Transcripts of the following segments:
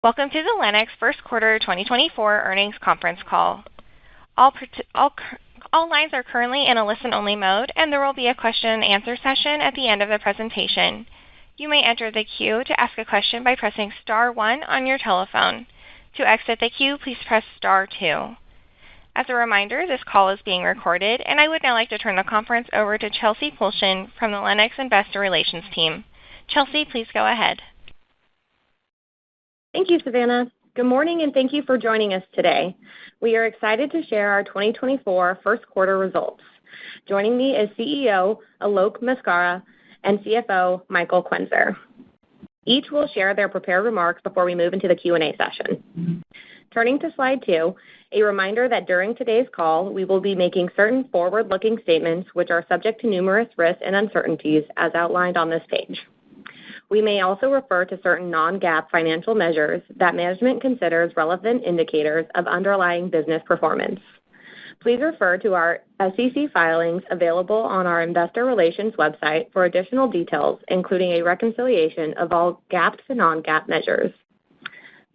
Welcome to the Lennox First Quarter 2024 Earnings Conference Call. All lines are currently in a listen-only mode, and there will be a question-and-answer session at the end of the presentation. You may enter the queue to ask a question by pressing star 1 on your telephone. To exit the queue, please press star 2. As a reminder, this call is being recorded, and I would now like to turn the conference over to Chelsea Pulshin from the Lennox Investor Relations team. Chelsea, please go ahead. Thank you, Savannah. Good morning, and thank you for joining us today. We are excited to share our 2024 first quarter results. Joining me is CEO Alok Maskara and CFO Michael Quenzer. Each will share their prepared remarks before we move into the Q&A session. Turning to slide 2, a reminder that during today's call, we will be making certain forward-looking statements which are subject to numerous risks and uncertainties as outlined on this page. We may also refer to certain non-GAAP financial measures that management considers relevant indicators of underlying business performance. Please refer to our SEC filings available on our Investor Relations website for additional details, including a reconciliation of all GAAP to non-GAAP measures.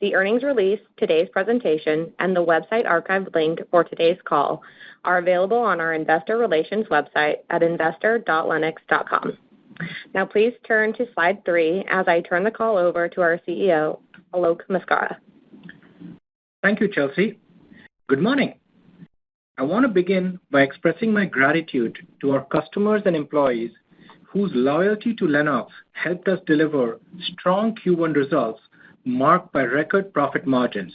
The earnings release, today's presentation, and the website archive link for today's call are available on our Investor Relations website at investor.lennox.com. Now, please turn to slide 3 as I turn the call over to our CEO, Alok Maskara. Thank you, Chelsea. Good morning. I want to begin by expressing my gratitude to our customers and employees whose loyalty to Lennox helped us deliver strong Q1 results marked by record profit margins.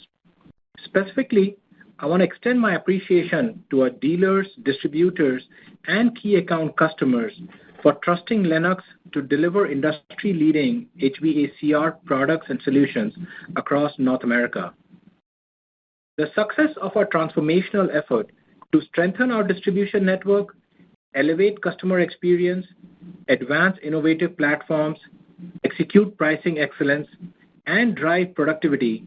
Specifically, I want to extend my appreciation to our dealers, distributors, and key account customers for trusting Lennox to deliver industry-leading HVACR products and solutions across North America. The success of our transformational effort to strengthen our distribution network, elevate customer experience, advance innovative platforms, execute pricing excellence, and drive productivity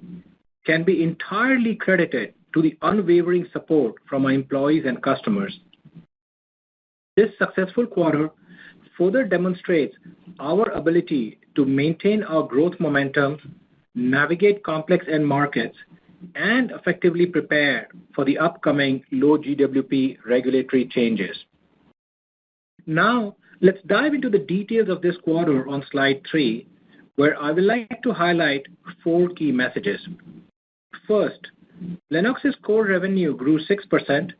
can be entirely credited to the unwavering support from our employees and customers. This successful quarter further demonstrates our ability to maintain our growth momentum, navigate complex end markets, and effectively prepare for the upcoming low GWP regulatory changes. Now, let's dive into the details of this quarter on slide 3, where I would like to highlight 4 key messages. First, Lennox's core revenue grew 6%,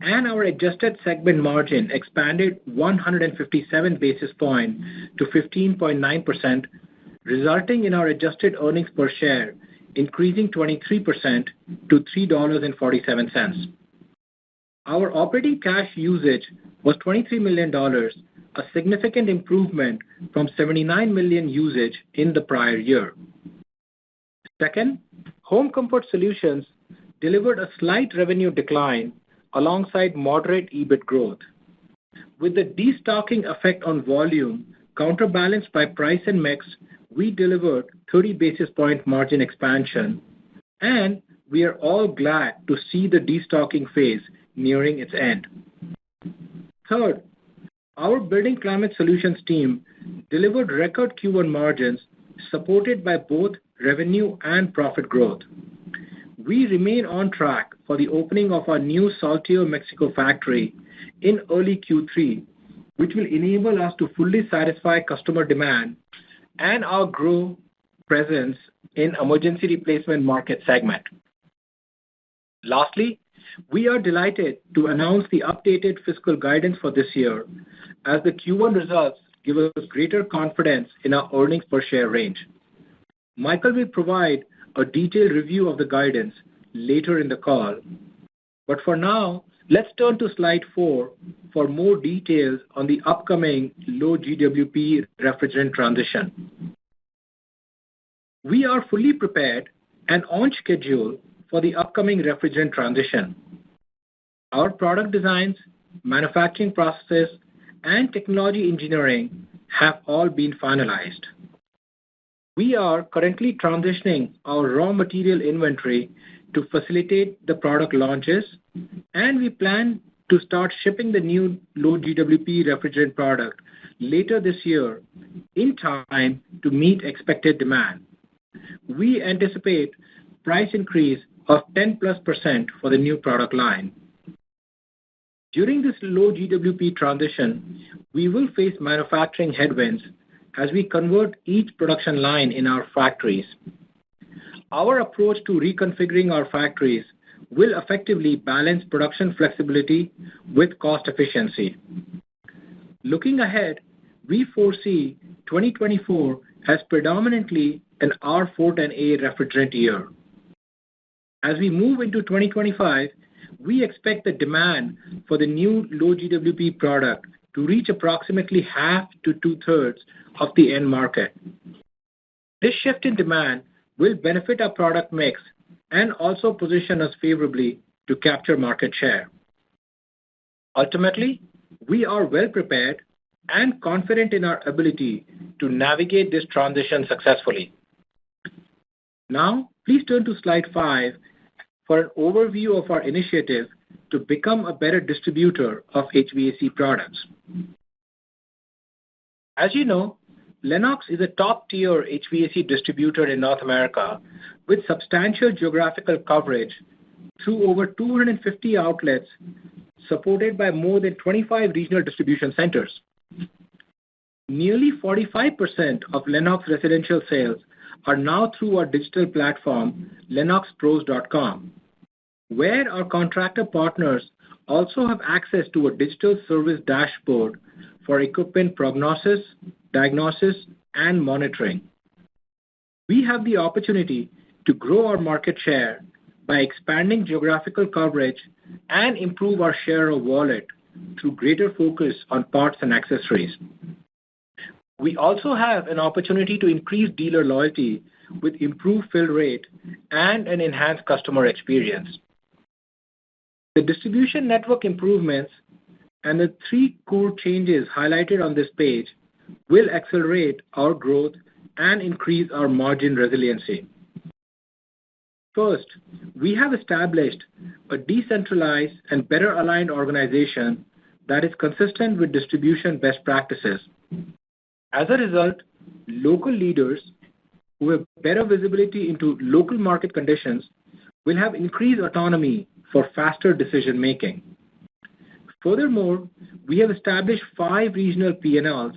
and our adjusted segment margin expanded 157 basis points to 15.9%, resulting in our adjusted earnings per share increasing 23% to $3.47. Our operating cash usage was $23 million, a significant improvement from $79 million usage in the prior year. Second, Home Comfort Solutions delivered a slight revenue decline alongside moderate EBIT growth. With the destocking effect on volume counterbalanced by price and mix, we delivered 30 basis point margin expansion, and we are all glad to see the destocking phase nearing its end. Third, our Building Climate Solutions team delivered record Q1 margins supported by both revenue and profit growth. We remain on track for the opening of our new Saltillo, Mexico factory in early Q3, which will enable us to fully satisfy customer demand and our growth presence in emergency replacement market segment. Lastly, we are delighted to announce the updated fiscal guidance for this year as the Q1 results give us greater confidence in our earnings per share range. Michael will provide a detailed review of the guidance later in the call. But for now, let's turn to slide 4 for more details on the upcoming low GWP refrigerant transition. We are fully prepared and on schedule for the upcoming refrigerant transition. Our product designs, manufacturing processes, and technology engineering have all been finalized. We are currently transitioning our raw material inventory to facilitate the product launches, and we plan to start shipping the new low GWP refrigerant product later this year in time to meet expected demand. we anticipate price increase of 10+% for the new product line. During this low GWP transition, we will face manufacturing headwinds as we convert each production line in our factories. Our approach to reconfiguring our factories will effectively balance production flexibility with cost efficiency. Looking ahead, we foresee 2024 as predominantly an R410A refrigerant year. As we move into 2025, we expect the demand for the new low GWP product to reach approximately half to two-thirds of the end market. This shift in demand will benefit our product mix and also position us favorably to capture market share. Ultimately, we are well prepared and confident in our ability to navigate this transition successfully. Now, please turn to slide 5 for an overview of our initiative to become a better distributor of HVAC products. As you know, Lennox is a top-tier HVAC distributor in North America with substantial geographical coverage through over 250 outlets supported by more than 25 regional distribution centers. Nearly 45% of Lennox residential sales are now through our digital platform, lennoxpros.com, where our contractor partners also have access to a digital service dashboard for equipment prognosis, diagnosis, and monitoring. We have the opportunity to grow our market share by expanding geographical coverage and improve our share of wallet through greater focus on parts and accessories. We also have an opportunity to increase dealer loyalty with improved fill rate and an enhanced customer experience. The distribution network improvements and the 3 core changes highlighted on this page will accelerate our growth and increase our margin resiliency. First, we have established a decentralized and better aligned organization that is consistent with distribution best practices. As a result, local leaders who have better visibility into local market conditions will have increased autonomy for faster decision-making. Furthermore, we have established 5 regional P&Ls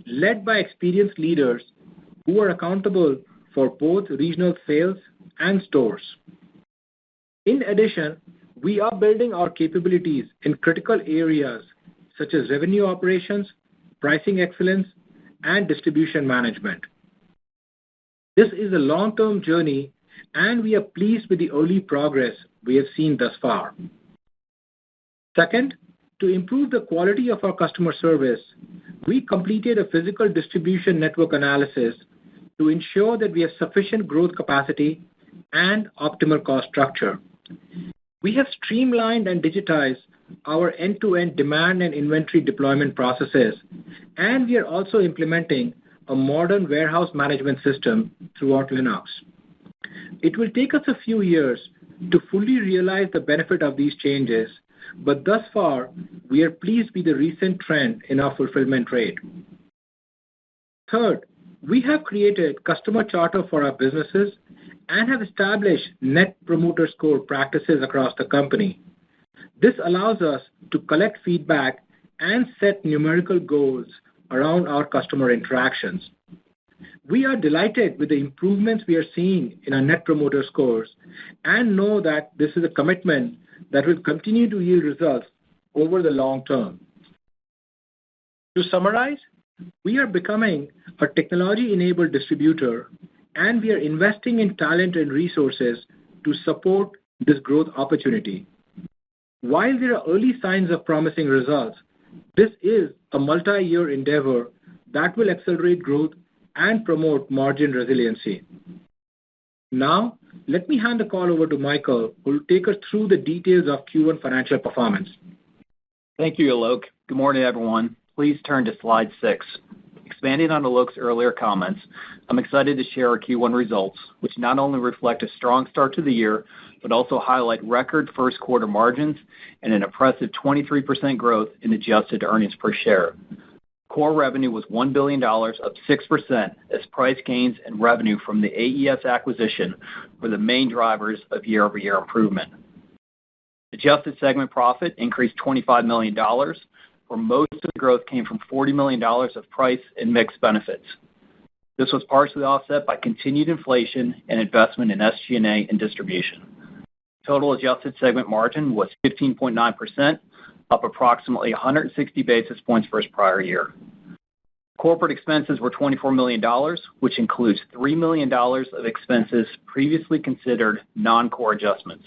led by experienced leaders who are accountable for both regional sales and stores. In addition, we are building our capabilities in critical areas such as revenue operations, pricing excellence, and distribution management. This is a long-term journey, and we are pleased with the early progress we have seen thus far. Second, to improve the quality of our customer service, we completed a physical distribution network analysis to ensure that we have sufficient growth capacity and optimal cost structure. We have streamlined and digitized our end-to-end demand and inventory deployment processes, and we are also implementing a modern warehouse management system throughout Lennox. It will take us a few years to fully realize the benefit of these changes, but thus far, we are pleased with the recent trend in our fulfillment rate. Third, we have created customer charter for our businesses and have established Net Promoter Score practices across the company. This allows us to collect feedback and set numerical goals around our customer interactions. We are delighted with the improvements we are seeing in our Net Promoter Scores and know that this is a commitment that will continue to yield results over the long term. To summarize, we are becoming a technology-enabled distributor, and we are investing in talent and resources to support this growth opportunity. While there are early signs of promising results, this is a multi-year endeavor that will accelerate growth and promote margin resiliency. Now, let me hand the call over to Michael, who will take us through the details of Q1 financial performance. Thank you, Alok. Good morning, everyone. Please turn to slide 6. Expanding on Alok's earlier comments, I'm excited to share our Q1 results, which not only reflect a strong start to the year, but also highlight record first quarter margins and an impressive 23% growth in adjusted earnings per share. Core revenue was $1 billion, up 6%, as price gains and revenue from the AES acquisition were the main drivers of year-over-year improvement. Adjusted segment profit increased $25 million, where most of the growth came from $40 million of price and mix benefits. This was partially offset by continued inflation and investment in SG&A and distribution. Total adjusted segment margin was 15.9%, up approximately 160 basis points versus prior year. Corporate expenses were $24 million, which includes $3 million of expenses previously considered non-core adjustments.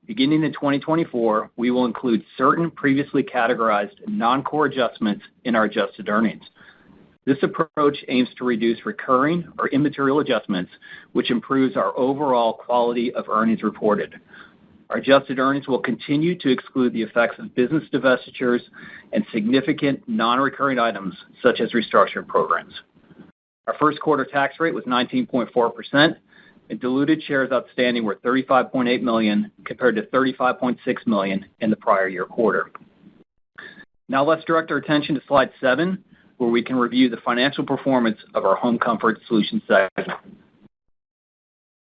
Beginning in 2024, we will include certain previously categorized non-core adjustments in our adjusted earnings. This approach aims to reduce recurring or immaterial adjustments, which improves our overall quality of earnings reported. Our adjusted earnings will continue to exclude the effects of business divestitures and significant non-recurring items, such as restructuring programs. Our first quarter tax rate was 19.4%, and diluted shares outstanding were 35.8 million compared to 35.6 million in the prior year quarter. Now let's direct our attention to slide 7, where we can review the financial performance of our Home Comfort Solutions segment.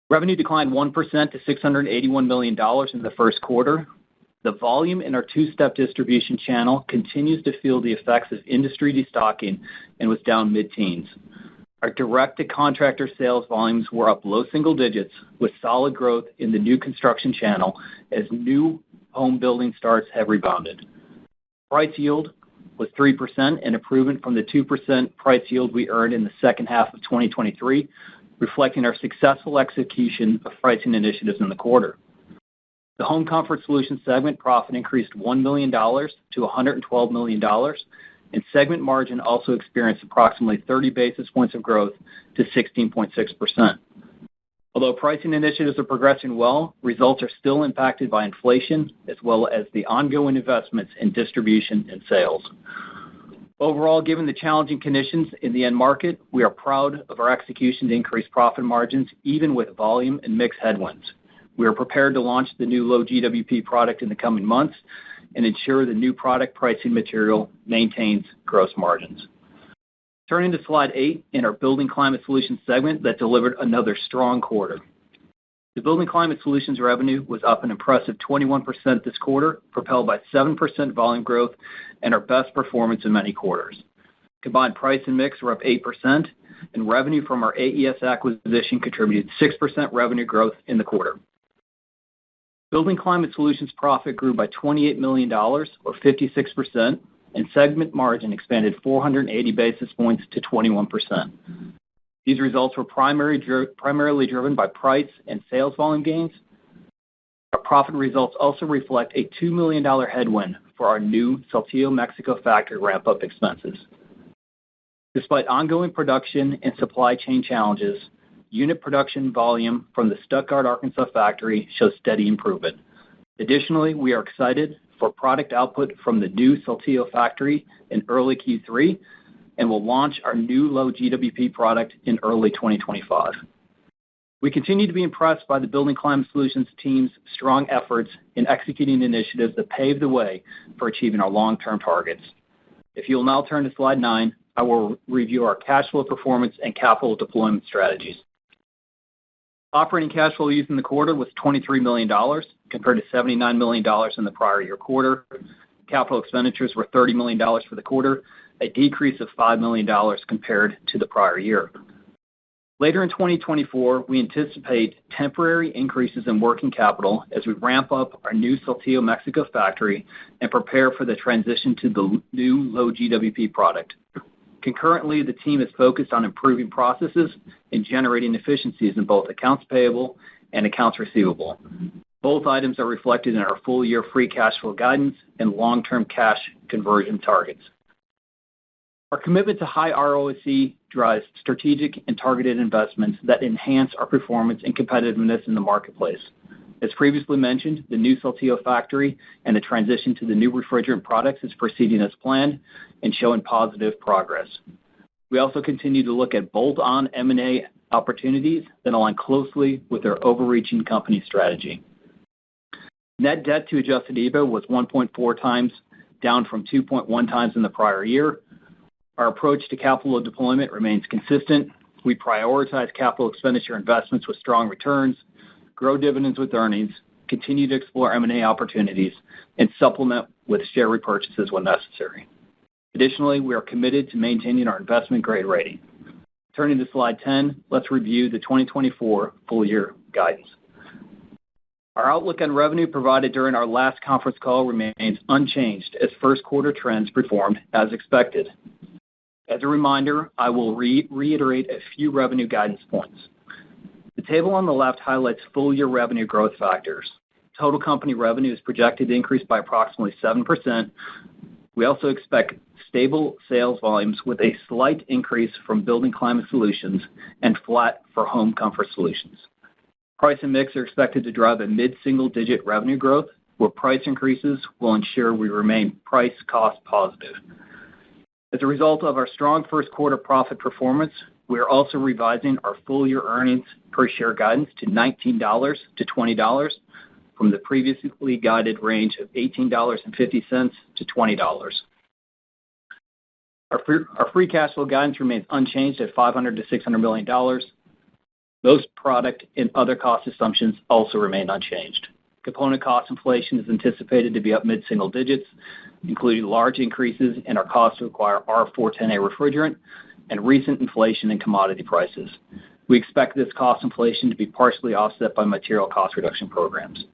Revenue declined 1% to $681 million in the first quarter. The volume in our two-step distribution channel continues to feel the effects of industry destocking and was down mid-teens. Our direct-to-contractor sales volumes were up low single digits, with solid growth in the new construction channel as new home building starts have rebounded. Price yield was 3%, an improvement from the 2% price yield we earned in the second half of 2023, reflecting our successful execution of pricing initiatives in the quarter. The Home Comfort Solutions segment profit increased $1 million to $112 million, and segment margin also experienced approximately 30 basis points of growth to 16.6%. Although pricing initiatives are progressing well, results are still impacted by inflation as well as the ongoing investments in distribution and sales. Overall, given the challenging conditions in the end market, we are proud of our execution to increase profit margins even with volume and mix headwinds. We are prepared to launch the new low GWP product in the coming months and ensure the new product pricing material maintains gross margins. Turning to slide 8 in our Building Climate Solutions segment that delivered another strong quarter. The Building Climate Solutions revenue was up an impressive 21% this quarter, propelled by 7% volume growth and our best performance in many quarters. Combined price and mix were up 8%, and revenue from our AES acquisition contributed 6% revenue growth in the quarter. Building Climate Solutions profit grew by $28 million, or 56%, and segment margin expanded 480 basis points to 21%. These results were primarily driven by price and sales volume gains. Our profit results also reflect a $2 million headwind for our new Saltillo, Mexico factory ramp-up expenses. Despite ongoing production and supply chain challenges, unit production volume from the Stuttgart, Arkansas factory shows steady improvement. Additionally, we are excited for product output from the new Saltillo factory in early Q3 and will launch our new low GWP product in early 2025. We continue to be impressed by the Building Climate Solutions team's strong efforts in executing initiatives that pave the way for achieving our long-term targets. If you will now turn to slide 9, I will review our cash flow performance and capital deployment strategies. Operating cash flow used in the quarter was $23 million, compared to $79 million in the prior year quarter. Capital expenditures were $30 million for the quarter, a decrease of $5 million compared to the prior year. Later in 2024, we anticipate temporary increases in working capital as we ramp up our new Saltillo, Mexico factory and prepare for the transition to the new low GWP product. Concurrently, the team is focused on improving processes and generating efficiencies in both accounts payable and accounts receivable. Both items are reflected in our full-year free cash flow guidance and long-term cash conversion targets. Our commitment to high ROIC drives strategic and targeted investments that enhance our performance and competitiveness in the marketplace. As previously mentioned, the new Saltillo factory and the transition to the new refrigerant products is proceeding as planned and showing positive progress. We also continue to look at bolt-on M&A opportunities that align closely with our overreaching company strategy. Net debt to adjusted EBITDA was 1.4 times, down from 2.1 times in the prior year. Our approach to capital deployment remains consistent. We prioritize capital expenditure investments with strong returns, grow dividends with earnings, continue to explore M&A opportunities, and supplement with share repurchases when necessary. Additionally, we are committed to maintaining our investment-grade rating. Turning to slide 10, let's review the 2024 full-year guidance. Our outlook on revenue provided during our last conference call remains unchanged as first quarter trends performed as expected. As a reminder, I will reiterate a few revenue guidance points. The table on the left highlights full-year revenue growth factors. Total company revenue is projected to increase by approximately 7%. We also expect stable sales volumes with a slight increase from Building Climate Solutions and flat for Home Comfort Solutions. Price and mix are expected to drive a mid-single-digit revenue growth, where price increases will ensure we remain price-cost positive. As a result of our strong first quarter profit performance, we are also revising our full-year earnings per share guidance to $19 to $20 from the previously guided range of $18.50 to $20. Our free cash flow guidance remains unchanged at $500 to $600 million. Those product and other cost assumptions also remain unchanged. Component cost inflation is anticipated to be up mid-single digits, including large increases in our cost to acquire R410A refrigerant and recent inflation in commodity prices. We expect this cost inflation to be partially offset by material cost reduction programs.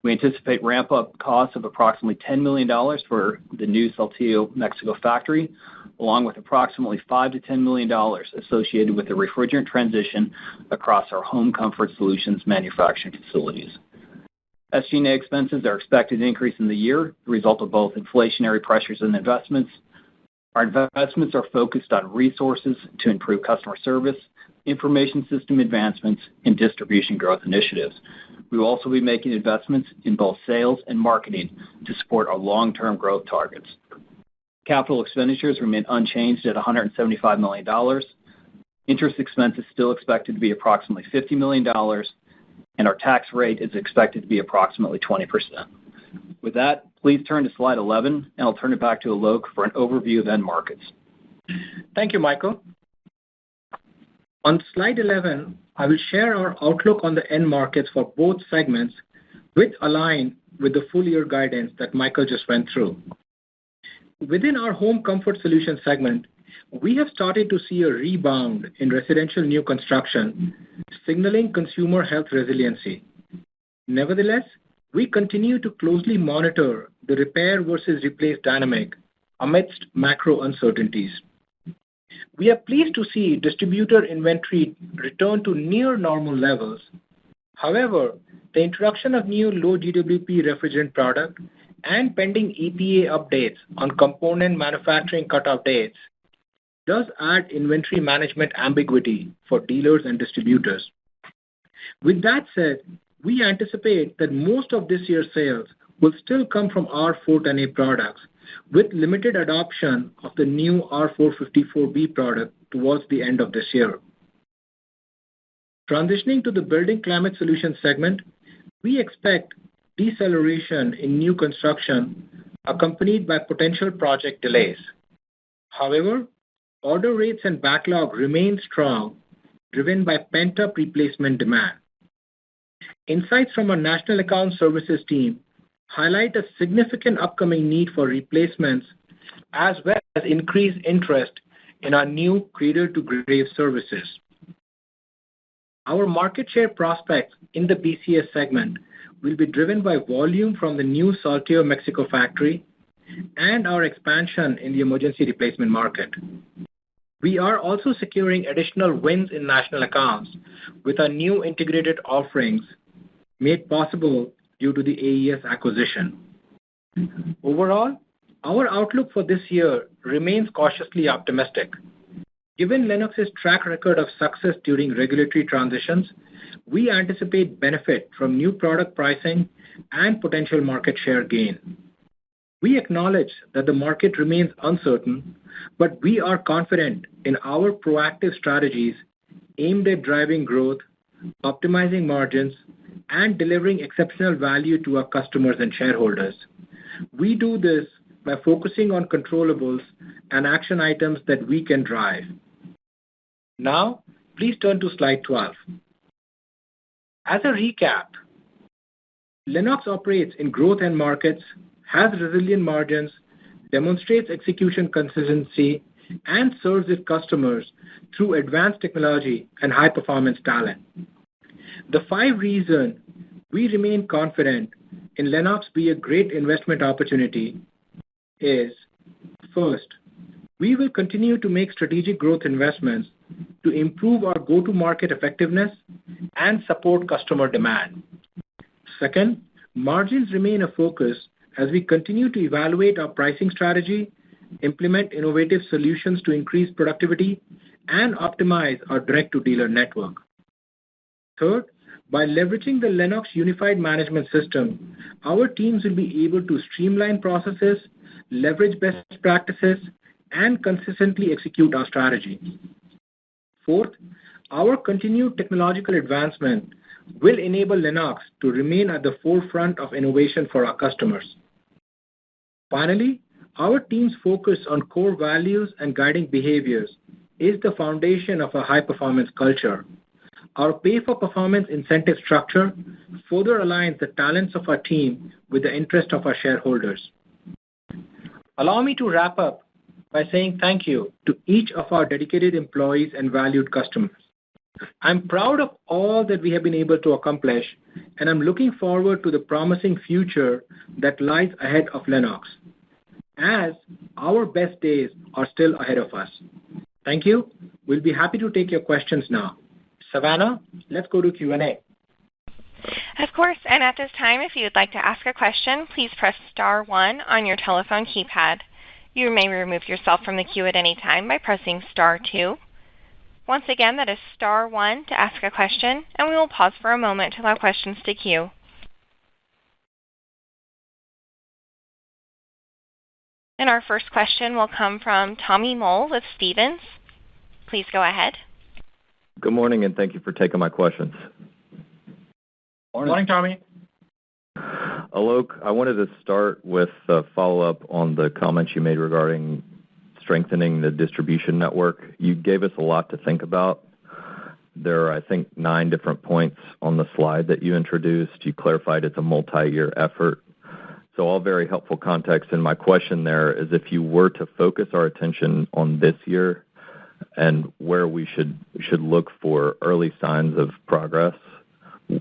We anticipate ramp-up costs of approximately $10 million for the new Saltillo, Mexico factory, along with approximately $5 to $10 million associated with the refrigerant transition across our Home Comfort Solutions manufacturing facilities. SG&A expenses are expected to increase in the year, the result of both inflationary pressures and investments. Our investments are focused on resources to improve customer service, information system advancements, and distribution growth initiatives. We will also be making investments in both sales and marketing to support our long-term growth targets. Capital expenditures remain unchanged at $175 million. Interest expense is still expected to be approximately $50 million, and our tax rate is expected to be approximately 20%. With that, please turn to slide 11, and I'll turn it back to Alok for an overview of end markets. Thank you, Michael. On slide 11, I will share our outlook on the end markets for both segments, which align with the full-year guidance that Michael just went through. Within our Home Comfort Solutions segment, we have started to see a rebound in residential new construction, signaling consumer health resiliency. Nevertheless, we continue to closely monitor the repair versus replace dynamic amidst macro uncertainties. We are pleased to see distributor inventory return to near normal levels. However, the introduction of new low GWP refrigerant product and pending EPA updates on component manufacturing cutoff dates does add inventory management ambiguity for dealers and distributors. With that said, we anticipate that most of this year's sales will still come from R410A products, with limited adoption of the new R454B product towards the end of this year. Transitioning to the Building Climate Solutions segment, we expect deceleration in new construction accompanied by potential project delays. However, order rates and backlog remain strong, driven by pent-up replacement demand. Insights from our National Account Services team highlight a significant upcoming need for replacements, as well as increased interest in our new cradle-to-grave services. Our market share prospects in the BCS segment will be driven by volume from the new Saltillo, Mexico factory and our expansion in the emergency replacement market. We are also securing additional wins in national accounts with our new integrated offerings made possible due to the AES acquisition. Overall, our outlook for this year remains cautiously optimistic. Given Lennox's track record of success during regulatory transitions, we anticipate benefit from new product pricing and potential market share gain. We acknowledge that the market remains uncertain, but we are confident in our proactive strategies aimed at driving growth, optimizing margins, and delivering exceptional value to our customers and shareholders. We do this by focusing on controllables and action items that we can drive. Now, please turn to slide 12. As a recap, Lennox operates in growth end markets, has resilient margins, demonstrates execution consistency, and serves its customers through advanced technology and high-performance talent. The 5 reasons we remain confident in Lennox being a great investment opportunity is, first, we will continue to make strategic growth investments to improve our go-to-market effectiveness and support customer demand. Second, margins remain a focus as we continue to evaluate our pricing strategy, implement innovative solutions to increase productivity, and optimize our direct-to-dealer network. Third, by leveraging the Lennox Unified Management System, our teams will be able to streamline processes, leverage best practices, and consistently execute our strategy. Fourth, our continued technological advancement will enable Lennox to remain at the forefront of innovation for our customers. Finally, our team's focus on core values and guiding behaviors is the foundation of a high-performance culture. Our pay-for-performance incentive structure further aligns the talents of our team with the interest of our shareholders. Allow me to wrap up by saying thank you to each of our dedicated employees and valued customers. I'm proud of all that we have been able to accomplish, and I'm looking forward to the promising future that lies ahead of Lennox, as our best days are still ahead of us. Thank you. We'll be happy to take your questions now. Savannah, let's go to Q&A. Of course, and at this time, if you would like to ask a question, please press star 1 on your telephone keypad. You may remove yourself from the queue at any time by pressing star 2. Once again, that is star 1 to ask a question, and we will pause for a moment to allow questions to queue. And our first question will come from Tommy Moll with Stephens. Please go ahead. Good morning, and thank you for taking my questions. Morning, Tommy. Alok, I wanted to start with a follow-up on the comments you made regarding strengthening the distribution network. You gave us a lot to think about. There are, I think, 9 different points on the slide that you introduced. You clarified it's a multi-year effort. So all very helpful context. And my question there is, if you were to focus our attention on this year and where we should look for early signs of progress,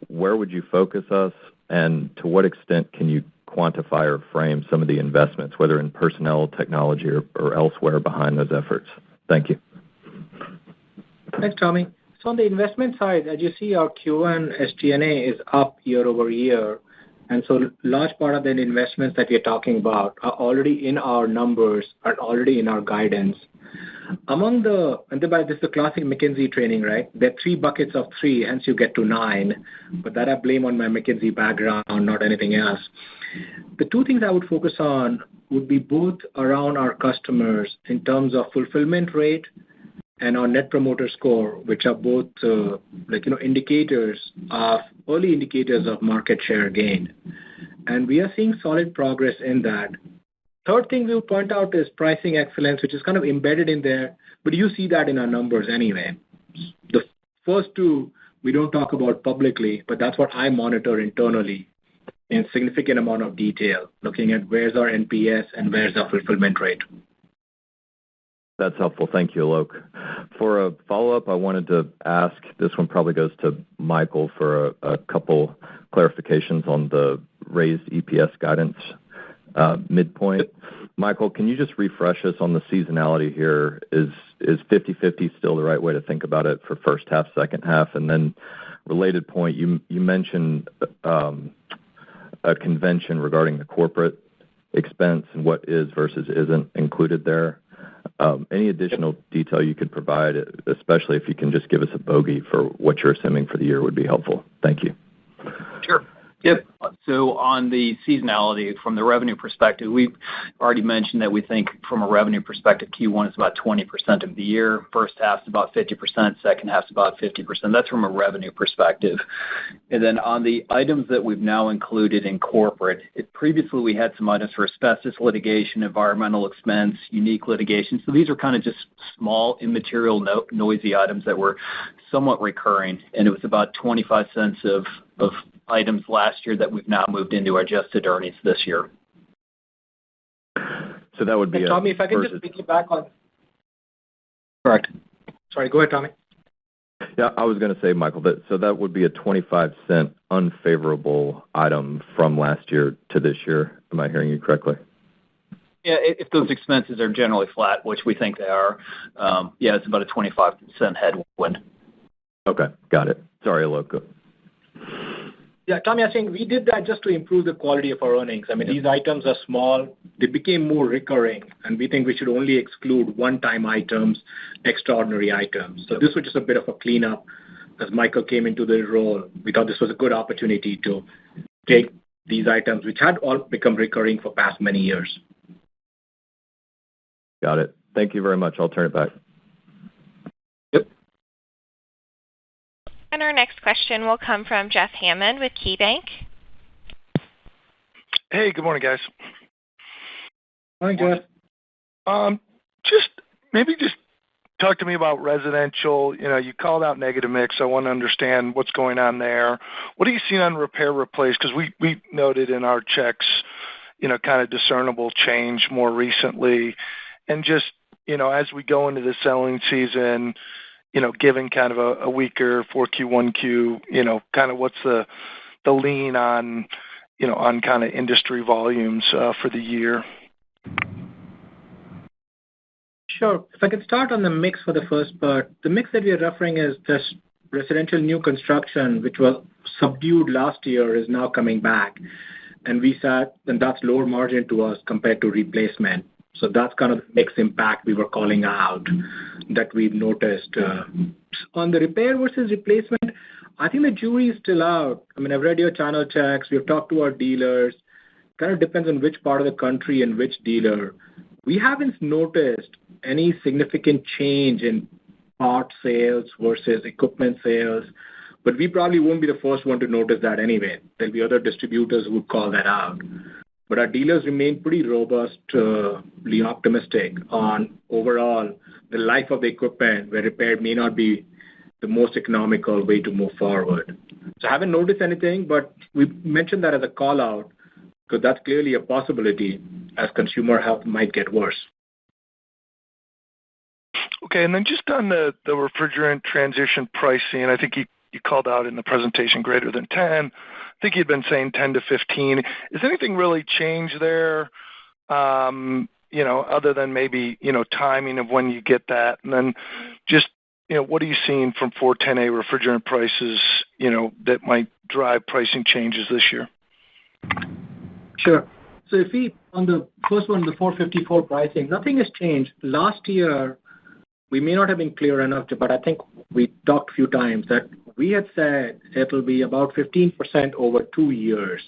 where would you focus us, and to what extent can you quantify or frame some of the investments, whether in personnel, technology, or elsewhere behind those efforts? Thank you. Thanks, Tommy. So on the investment side, as you see, our Q1 SG&A is up year over year. And so large part of the investments that we're talking about are already in our numbers, are already in our guidance. Among the, and this is the classic McKinsey training, right? There are 3 buckets of 3, hence you get to 9. But that I blame on my McKinsey background, not anything else. The 2 things I would focus on would be both around our customers in terms of fulfillment rate and our Net Promoter Score, which are both indicators of early indicators of market share gain. And we are seeing solid progress in that. Third thing we'll point out is pricing excellence, which is kind of embedded in there, but you see that in our numbers anyway. The first 2 we don't talk about publicly, but that's what I monitor internally in significant amount of detail, looking at where's our NPS and where's our fulfillment rate. That's helpful. Thank you, Alok. For a follow-up, I wanted to ask, this one probably goes to Michael for a couple clarifications on the raised EPS guidance midpoint. Michael, can you just refresh us on the seasonality here? Is 50/50 still the right way to think about it for first half, second half? And then related point, you mentioned a convention regarding the corporate expense and what is versus isn't included there. Any additional detail you could provide, especially if you can just give us a bogey for what you're assuming for the year, would be helpful. Thank you. Sure. Yep. So on the seasonality from the revenue perspective, we've already mentioned that we think from a revenue perspective, Q1 is about 20% of the year. First half's about 50%, second half's about 50%. That's from a revenue perspective. And then on the items that we've now included in corporate, previously we had some items for asbestos litigation, environmental expense, unique litigation. So these are kind of just small, immaterial, noisy items that were somewhat recurring, and it was about 25 cents of items last year that we've now moved into adjusted earnings this year. So that would be Tommy, if I can just piggyback on. Correct. Sorry, go ahead, Tommy. Yeah, I was going to say, Michael, that would be a 25-cent unfavorable item from last year to this year. Am I hearing you correctly? Yeah, if those expenses are generally flat, which we think they are, it's about a 25-cent headwind. Okay, got it. Sorry, Alok. Yeah, Tommy, I think we did that just to improve the quality of our earnings. I mean, these items are small. They became more recurring, and we think we should only exclude one-time items, extraordinary items. So this was just a bit of a cleanup. As Michael came into the role, we thought this was a good opportunity to take these items, which had all become recurring for past many years. Got it. Thank you very much. I'll turn it back. Yep. And our next question will come from Jeff Hammond with KeyBanc. Hey, good morning, guys. Morning, Jeff. Just talk to me about residential. You called out negative mix. I want to understand what's going on there. What are you seeing on repair replace? Because we noted in our checks, kind of discernible change more recently. And just, as we go into the selling season, given kind of a weaker 4Q, 1Q, kind of what's the lean on kind of industry volumes for the year? Sure. If I could start on the mix for the first part. The mix that we are referring is this residential new construction, which was subdued last year, is now coming back. And that's lower margin to us compared to replacement. So that's kind of the mix impact we were calling out that we've noticed. On the repair versus replacement, I think the jury is still out. I mean, I've read your channel checks. We've talked to our dealers. Kind of depends on which part of the country and which dealer. We haven't noticed any significant change in part sales versus equipment sales, but we probably won't be the first one to notice that anyway. There'll be other distributors who would call that out. But our dealers remain pretty robustly optimistic on overall the life of the equipment, where repair may not be the most economical way to move forward. So I haven't noticed anything, but we mentioned that as a call out because that's clearly a possibility as consumer health might get worse. Okay, and then just on the refrigerant transition pricing, I think you called out in the presentation greater than 10. I think you'd been saying 10 to 15. Is anything really changed there, other than maybe, timing of when you get that? And then just, what are you seeing from 410A refrigerant prices, that might drive pricing changes this year? Sure. So on the first one, the 454 pricing, nothing has changed. Last year, we may not have been clear enough, but I think we talked a few times that we had said it'll be about 15% over 2 years.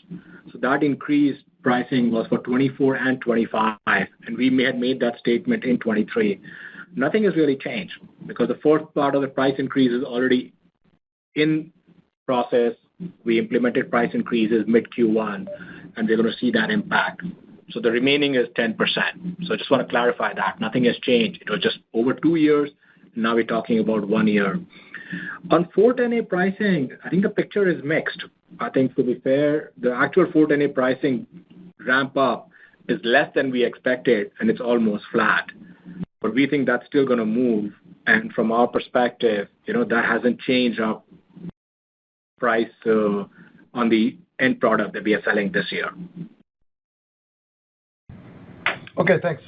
So that increased pricing was for 24 and 25, and we had made that statement in 23. Nothing has really changed because the fourth part of the price increase is already in process. We implemented price increases mid-Q1, and we're going to see that impact. So the remaining is 10%. So I just want to clarify that. Nothing has changed. It was just over 2 years. Now we're talking about 1 year. On 410A pricing, I think the picture is mixed. I think, to be fair, the actual 410A pricing ramp up is less than we expected, and it's almost flat. But we think that's still going to move. And from our perspective, that hasn't changed our price on the end product that we are selling this year. Okay, thanks.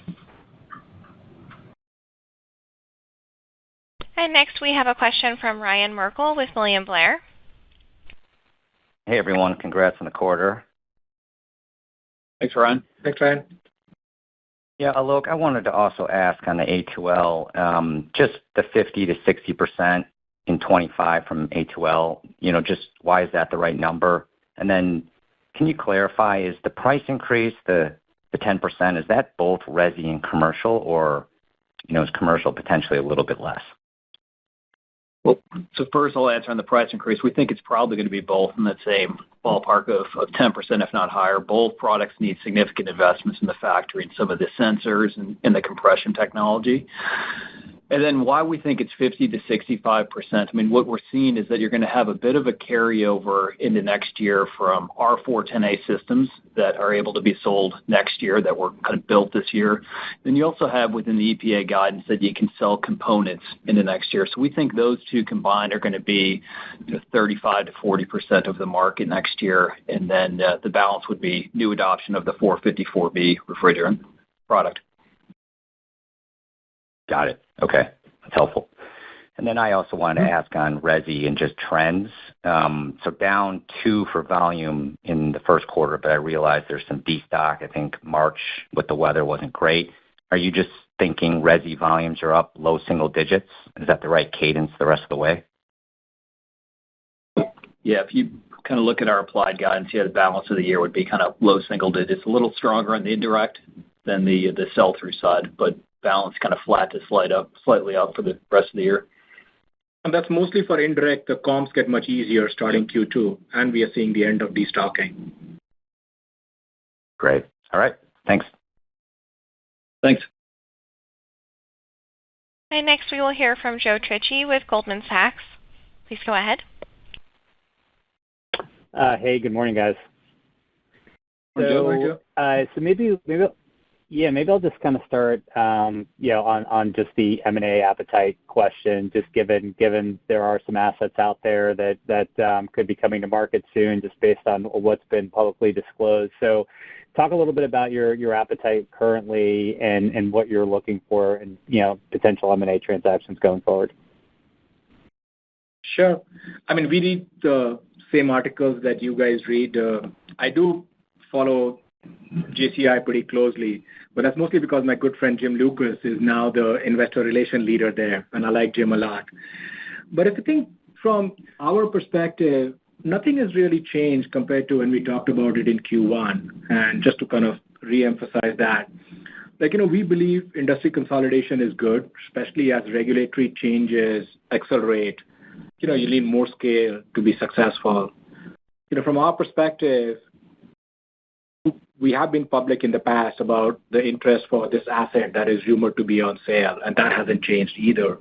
And next we have a question from Ryan Merkel with William Blair. Hey, everyone. Congrats on the quarter. Thanks, Ryan. Thanks, Ryan. Yeah, Alok, I wanted to also ask on the A2L, just the 50 to 60% in 25 from A2L, just why is that the right number? And then can you clarify, is the price increase, the 10%, is that both resi and commercial, or, is commercial potentially a little bit less? Well, so first I'll answer on the price increase. We think it's probably going to be both in that same ballpark of 10%, if not higher. Both products need significant investments in the factory and some of the sensors and the compression technology. And then why we think it's 50 to 65%. I mean, what we're seeing is that you're going to have a bit of a carryover into next year from R410A systems that are able to be sold next year that were kind of built this year. Then you also have within the EPA guidance that you can sell components into next year. So we think those two combined are going to be 35 to 40% of the market next year. And then the balance would be new adoption of the 454B refrigerant product. Got it. Okay. That's helpful. And then I also wanted to ask on resi and just trends. So down 2 for volume in the first quarter, but I realize there's some destock. I think March with the weather wasn't great. Are you just thinking resi volumes are up low single digits? Is that the right cadence the rest of the way? Yeah, if you kind of look at our applied guidance, the balance of the year would be kind of low single digits, a little stronger on the indirect than the sell-through side, but balance kind of flat to slightly up for the rest of the year. And that's mostly for indirect. The comps get much easier starting Q2, and we are seeing the end of destocking. Great. All right. Thanks. Thanks. And next we will hear from Joe Trichy with Goldman Sachs. Please go ahead. Hey, good morning, guys. Morning, Joe. So maybe I'll just kind of start, on just the M&A appetite question, just given there are some assets out there that could be coming to market soon, just based on what's been publicly disclosed. So talk a little bit about your appetite currently and what you're looking for in, potential M&A transactions going forward. Sure. I mean, we read the same articles that you guys read. I do follow JCI pretty closely, but that's mostly because my good friend Jim Lucas is now the investor relation leader there, and I like Jim a lot. But if you think from our perspective, nothing has really changed compared to when we talked about it in Q1. And just to kind of re-emphasize that, we believe industry consolidation is good, especially as regulatory changes accelerate. You need more scale to be successful. From our perspective, we have been public in the past about the interest for this asset that is rumored to be on sale, and that hasn't changed either.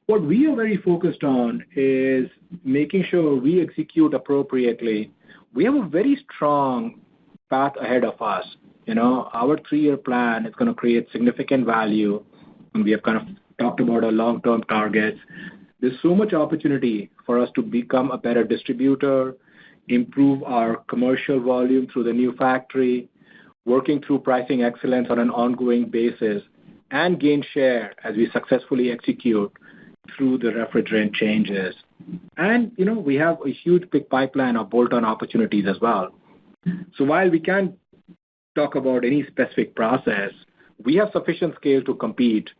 What we are very focused on is making sure we execute appropriately. We have a very strong path ahead of us. Our 3-year plan is going to create significant value, and we have kind of talked about our long-term targets. There's so much opportunity for us to become a better distributor, improve our commercial volume through the new factory, working through pricing excellence on an ongoing basis, and gain share as we successfully execute through the refrigerant changes. And, we have a huge big pipeline of bolt-on opportunities as well. So while we can't talk about any specific process, we have sufficient scale to compete,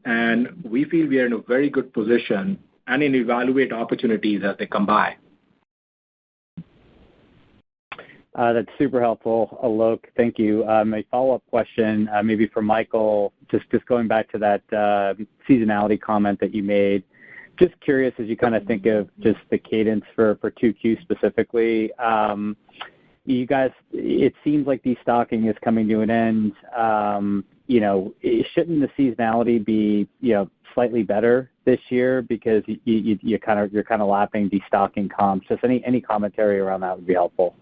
and we feel we are in a very good position and evaluate opportunities as they come by. That's super helpful, Alok. Thank you. A follow-up question, maybe for Michael, just going back to that seasonality comment that you made. Just curious, as you kind of think of just the cadence for 2Q specifically, you guys, it seems like destocking is coming to an end. Shouldn't the seasonality be, slightly better this year because you're kind of lapping destocking comps? Just any commentary around that would be helpful.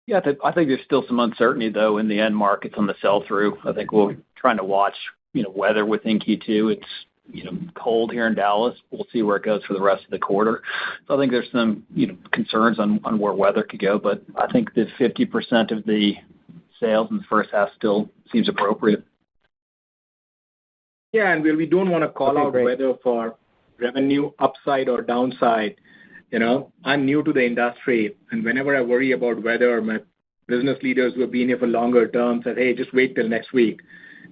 Yeah, I think there's still some uncertainty, though, in the end markets on the sell-through. I think we're trying to watch, weather within Q2. It's, cold here in Dallas. We'll see where it goes for the rest of the quarter. So I think there's some, concerns on where weather could go, but I think that 50% of the sales in the first half still seems appropriate. Yeah, and we don't want to call out weather for revenue upside or downside. I'm new to the industry, and whenever I worry about weather, my business leaders who have been here for longer term said, hey, just wait till next week,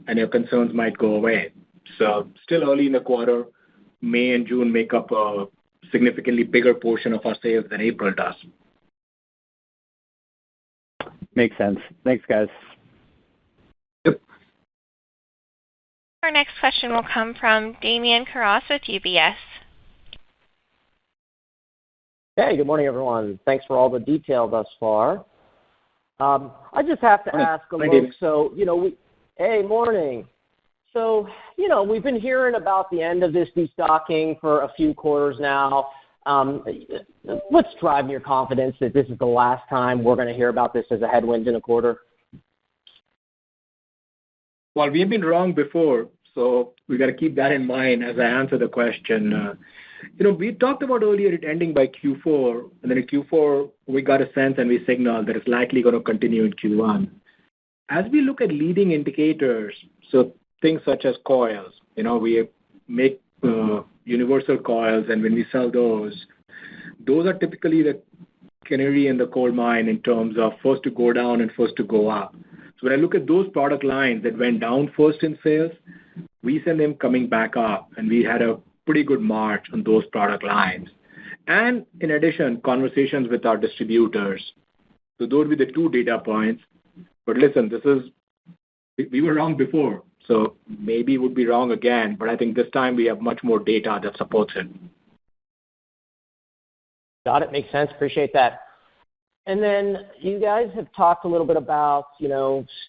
and your concerns might go away. So still early in the quarter, May and June make up a significantly bigger portion of our sales than April does. Makes sense. Thanks, guys. Yep. Our next question will come from Damian Karas with UBS. Hey, good morning, everyone. Thanks for all the detail thus far. I just have to ask, Alok, hey, morning. So, we've been hearing about the end of this destocking for a few quarters now. What's driving your confidence that this is the last time we're going to hear about this as a headwind in a quarter? Well, we have been wrong before, so we got to keep that in mind as I answer the question. We talked about earlier it ending by Q4, and then in Q4, we got a sense and we signaled that it's likely going to continue in Q1. As we look at leading indicators, so things such as coils, we make universal coils, and when we sell those are typically the canary in the coal mine in terms of first to go down and first to go up. So when I look at those product lines that went down first in sales, we see them coming back up, and we had a pretty good march on those product lines. And in addition, conversations with our distributors. So those would be the two data points. But listen, we were wrong before, so maybe we'll be wrong again, but I think this time we have much more data that supports it. Got it. Makes sense. Appreciate that. And then you guys have talked a little bit about,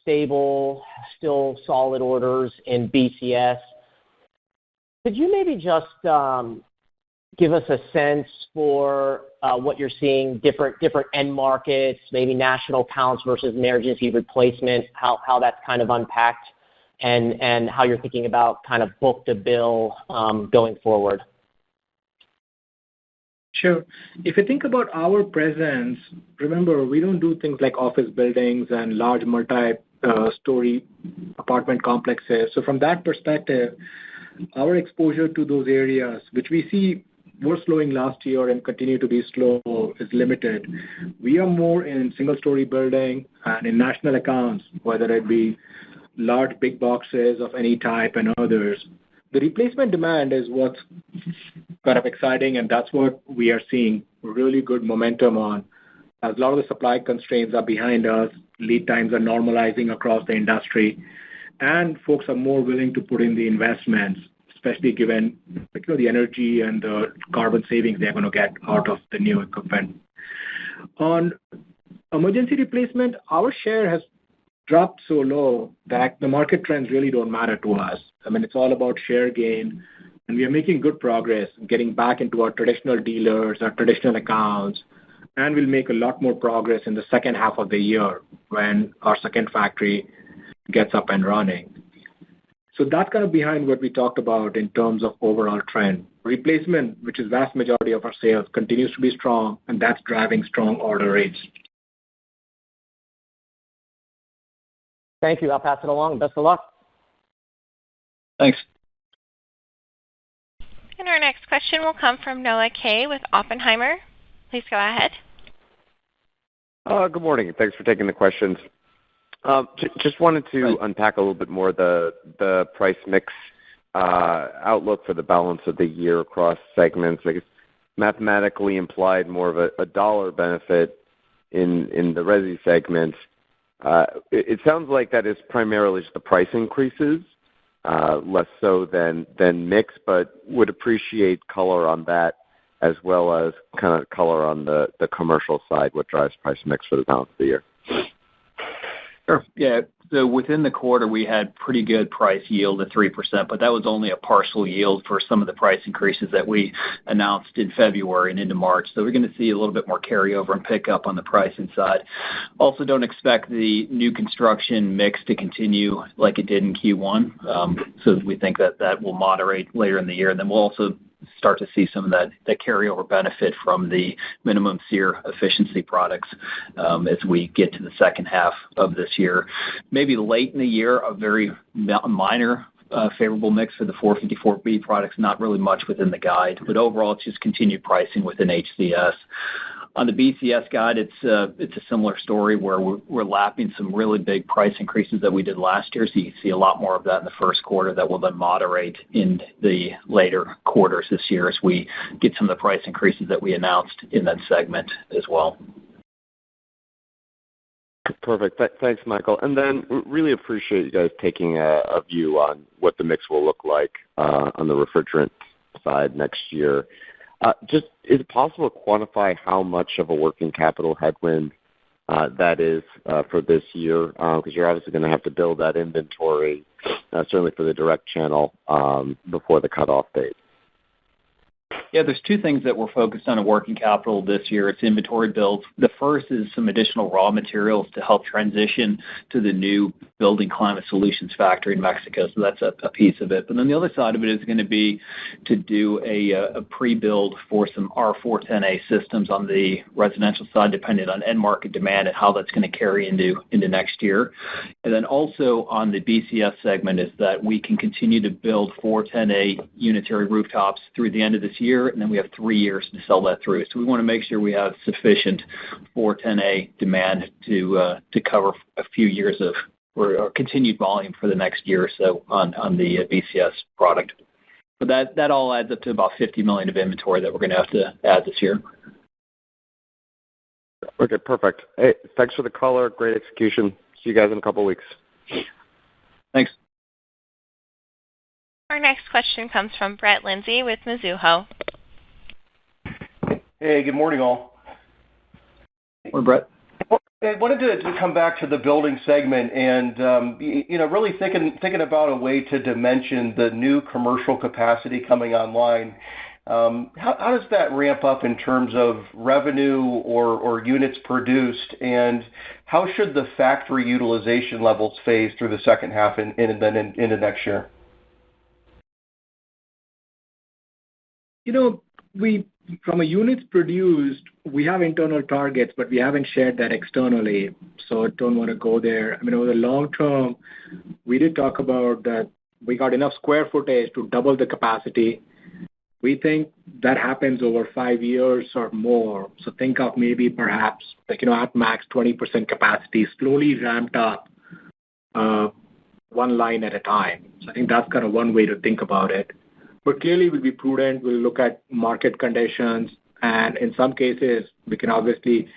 stable, still solid orders in BCS. Could you maybe just give us a sense for what you're seeing, different end markets, maybe national accounts versus emergency replacement, how that's kind of unpacked, and how you're thinking about kind of book-to-bill going forward? Sure. If you think about our presence, remember, we don't do things like office buildings and large multi-story apartment complexes. So from that perspective, our exposure to those areas, which we see were slowing last year and continue to be slow, is limited. We are more in single-story building and in national accounts, whether it be large big boxes of any type and others. The replacement demand is what's kind of exciting, and that's what we are seeing really good momentum on. As a lot of the supply constraints are behind us, lead times are normalizing across the industry, and folks are more willing to put in the investments, especially given the energy and the carbon savings they're going to get out of the new equipment. On emergency replacement, our share has dropped so low that the market trends really don't matter to us. I mean, it's all about share gain, and we are making good progress getting back into our traditional dealers, our traditional accounts, and we'll make a lot more progress in the second half of the year when our second factory gets up and running. So that's kind of behind what we talked about in terms of overall trend. Replacement, which is vast majority of our sales, continues to be strong, and that's driving strong order rates. Thank you. I'll pass it along. Best of luck. Thanks. And our next question will come from Noah Kaye with Oppenheimer. Please go ahead. Good morning. Thanks for taking the questions. Just wanted to unpack a little bit more the price mix outlook for the balance of the year across segments. I guess mathematically implied more of a dollar benefit in the resi segment. It sounds like that is primarily just the price increases, less so than mix, but would appreciate color on that as well as kind of color on the commercial side, what drives price mix for the balance of the year. Sure. Yeah. So within the quarter, we had pretty good price yield at 3%, but that was only a partial yield for some of the price increases that we announced in February and into March. So we're going to see a little bit more carryover and pickup on the pricing side. Also, don't expect the new construction mix to continue like it did in Q1. So we think that will moderate later in the year. And then we'll also start to see some of that carryover benefit from the minimum SEER efficiency products as we get to the second half of this year. Maybe late in the year, a very minor favorable mix for the 454B products, not really much within the guide, but overall it's just continued pricing within HCS. On the BCS guide, it's a similar story where we're lapping some really big price increases that we did last year. So you can see a lot more of that in the first quarter that will then moderate in the later quarters this year as we get some of the price increases that we announced in that segment as well. Perfect. Thanks, Michael. And then really appreciate you guys taking a view on what the mix will look like on the refrigerant side next year. Just is it possible to quantify how much of a working capital headwind that is for this year? Because you're obviously going to have to build that inventory, certainly for the direct channel, before the cutoff date. Yeah, there's two things that we're focused on in working capital this year. It's inventory builds. The first is some additional raw materials to help transition to the new Building Climate Solutions factory in Mexico. So that's a piece of it. But then the other side of it is going to be to do a pre-build for some R410A systems on the residential side, depending on end market demand and how that's going to carry into next year. And then also on the BCS segment is that we can continue to build 410A unitary rooftops through the end of this year, and then we have 3 years to sell that through. So we want to make sure we have sufficient 410A demand to cover a few years of or continued volume for the next year or so on the BCS product. But that all adds up to about $50 million of inventory that we're going to have to add this year. Okay, perfect. Hey, thanks for the color. Great execution. See you guys in a couple of weeks. Thanks. Our next question comes from Brett Lindsey with Mizuho. Hey, good morning, all. Morning, Brett. I wanted to come back to the building segment and, really thinking about a way to dimension the new commercial capacity coming online. How does that ramp up in terms of revenue or units produced, and how should the factory utilization levels phase through the second half and then into next year? From a units produced, we have internal targets, but we haven't shared that externally, so I don't want to go there. Over the long term, we did talk about that we got enough square footage to double the capacity. We think that happens over 5 years or more. So think of maybe perhaps at max 20% capacity, slowly ramped up, one line at a time. So I think that's kind of one way to think about it. But clearly, we'll be prudent. We'll look at market conditions, and in some cases, we can obviously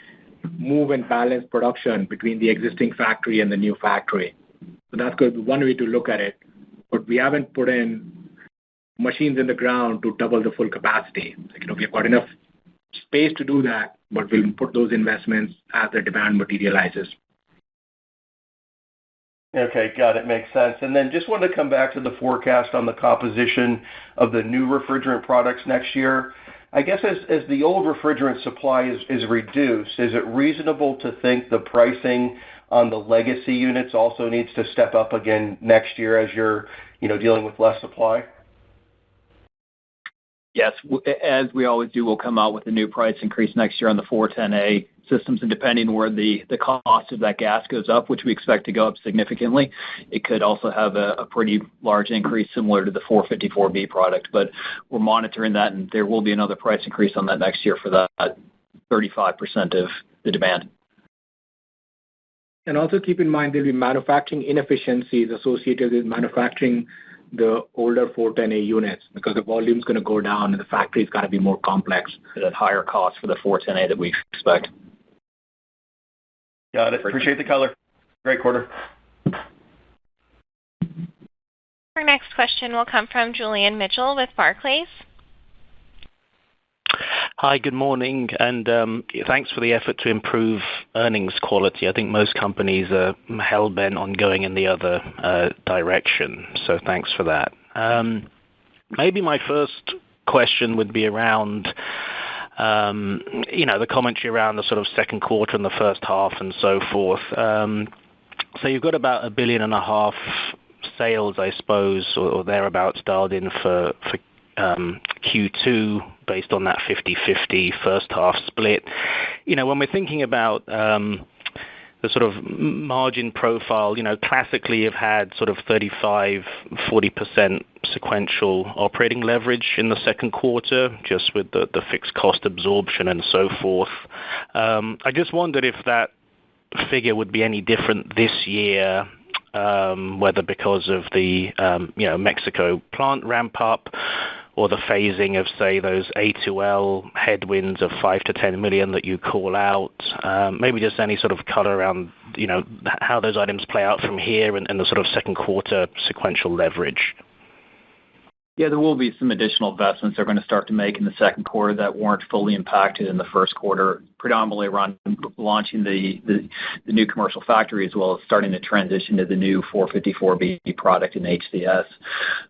move and balance production between the existing factory and the new factory. So that's good. One way to look at it. But we haven't put in machines in the ground to double the full capacity. We've got enough space to do that, but we'll put those investments as the demand materializes. Okay, got it. Makes sense. And then just wanted to come back to the forecast on the composition of the new refrigerant products next year. I guess as the old refrigerant supply is reduced, is it reasonable to think the pricing on the legacy units also needs to step up again next year as you're dealing with less supply? Yes, as we always do, we'll come out with a new price increase next year on the 410A systems, and depending where the cost of that gas goes up, which we expect to go up significantly, it could also have a pretty large increase similar to the 454B product. But we're monitoring that, and there will be another price increase on that next year for that 35% of the demand. And also keep in mind there'll be manufacturing inefficiencies associated with manufacturing the older 410A units because the volume's going to go down and the factory's got to be more complex. At higher cost for the 410A that we expect. Got it. Appreciate the color. Great quarter. Our next question will come from Julian Mitchell with Barclays. Hi, good morning, and thanks for the effort to improve earnings quality. I think most companies are hell-bent on going in the other direction, so thanks for that. Maybe my first question would be around, the commentary around the sort of second quarter and the first half and so forth. So you've got about $1.5 billion sales, I suppose, or thereabouts dialed in for Q2 based on that 50/50 first half split. When we're thinking about the sort of margin profile, classically you've had sort of 35-40% sequential operating leverage in the second quarter, just with the fixed cost absorption and so forth. I just wondered if that figure would be any different this year, whether because of the Mexico plant ramp up, or the phasing of, say, those A2L headwinds of $5 to $10 million that you call out? Maybe just any sort of color around, how those items play out from here and the sort of second quarter sequential leverage. Yeah, there will be some additional investments they're going to start to make in the second quarter that weren't fully impacted in the first quarter, predominantly around launching the new commercial factory, as well as starting to transition to the new 454B product in HCS.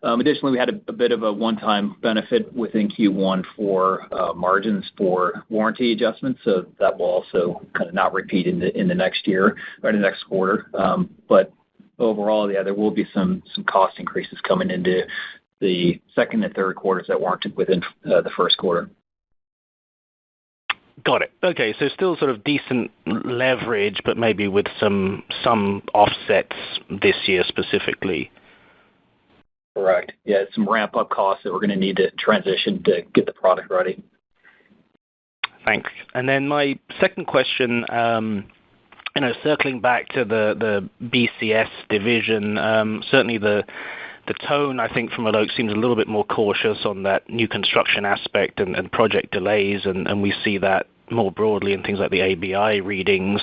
Additionally, we had a bit of a one-time benefit within Q1 for margins for warranty adjustments, so that will also kind of not repeat in the next year or the next quarter. But overall, yeah, there will be some cost increases coming into the second and third quarters that weren't within the first quarter. Got it. Okay, so still sort of decent leverage, but maybe with some offsets this year specifically. Correct. Yeah, some ramp-up costs that we're going to need to transition to get the product ready. Thanks. And then my second question, circling back to the BCS division, certainly the tone, I think, from Alok seems a little bit more cautious on that new construction aspect and project delays, and we see that more broadly in things like the ABI readings.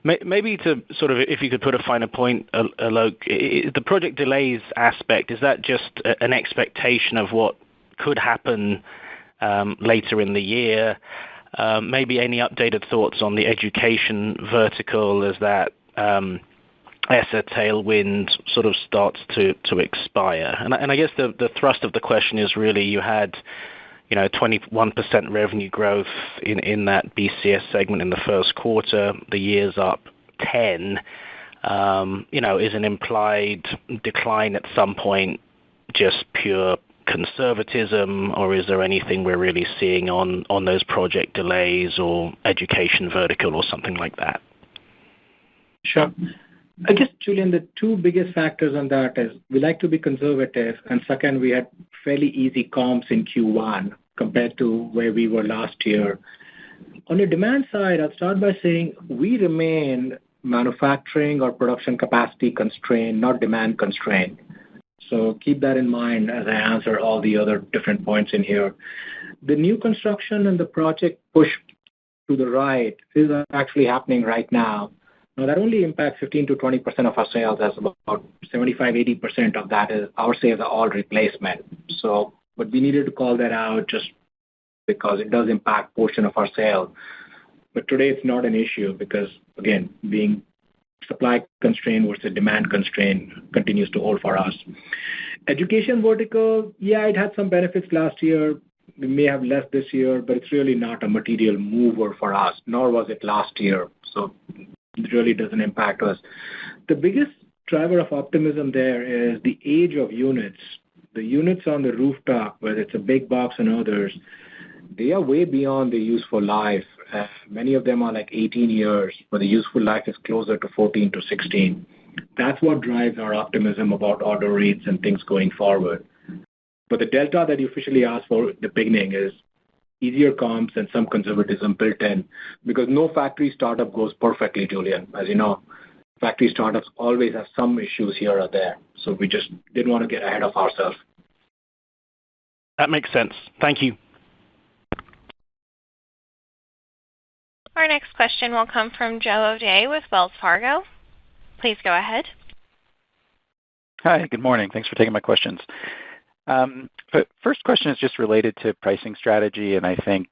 Maybe to sort of, if you could put a finer point, Alok, the project delays aspect, is that just an expectation of what could happen later in the year? Maybe any updated thoughts on the education vertical as that ESSER tailwind sort of starts to expire. And I guess the thrust of the question is really you had 21% revenue growth in that BCS segment in the first quarter. The year's up 10. Is an implied decline at some point just pure conservatism, or is there anything we're really seeing on those project delays or education vertical or something like that? Sure. I guess, Julian, the two biggest factors on that is we like to be conservative, and second, we had fairly easy comps in Q1 compared to where we were last year. On the demand side, I'll start by saying we remain manufacturing or production capacity constrained, not demand constrained. So keep that in mind as I answer all the other different points in here. The new construction and the project push to the right is actually happening right now. Now, that only impacts 15 to 20% of our sales, as about 75-80% of that is our sales are all replacement. So, but we needed to call that out just because it does impact portion of our sales. But today it's not an issue because, again, being supply constrained versus demand constrained continues to hold for us. Education vertical, yeah, it had some benefits last year. We may have less this year, but it's really not a material mover for us, nor was it last year. So it really doesn't impact us. The biggest driver of optimism there is the age of units. The units on the rooftop, whether it's a big box and others, they are way beyond the useful life. Many of them are like 18 years, but the useful life is closer to 14 to 16. That's what drives our optimism about order rates and things going forward. But the delta that you officially asked for at the beginning is easier comps and some conservatism built in because no factory startup goes perfectly, Julian. As you know, factory startups always have some issues here or there. So we just didn't want to get ahead of ourselves. That makes sense. Thank you. Our next question will come from Joe O'Dea with Wells Fargo. Please go ahead. Hi, good morning. Thanks for taking my questions. First question is just related to pricing strategy, and I think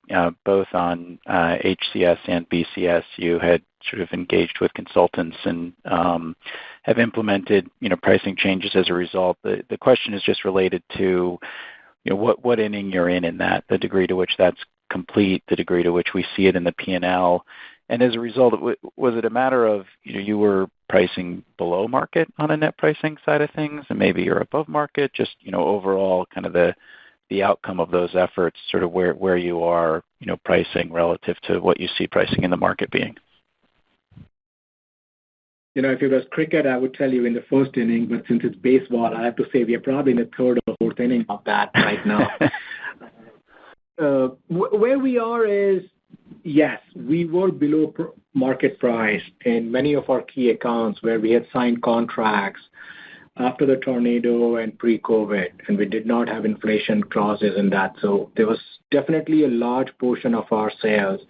both on HCS and BCS, you had sort of engaged with consultants and have implemented pricing changes as a result. The question is just related to what inning you're in that, the degree to which that's complete, the degree to which we see it in the P&L. And as a result, was it a matter of you were pricing below market on a net pricing side of things, and maybe you're above market? Just overall, kind of the outcome of those efforts, sort of where you are, pricing relative to what you see pricing in the market being. If it was cricket, I would tell you in the first inning, but since it's baseball, I have to say we are probably in the third or fourth inning of that right now. Where we are is, yes, we were below market price in many of our key accounts where we had signed contracts after the tornado and pre-COVID, and we did not have inflation clauses in that. So there was definitely a large portion of our sales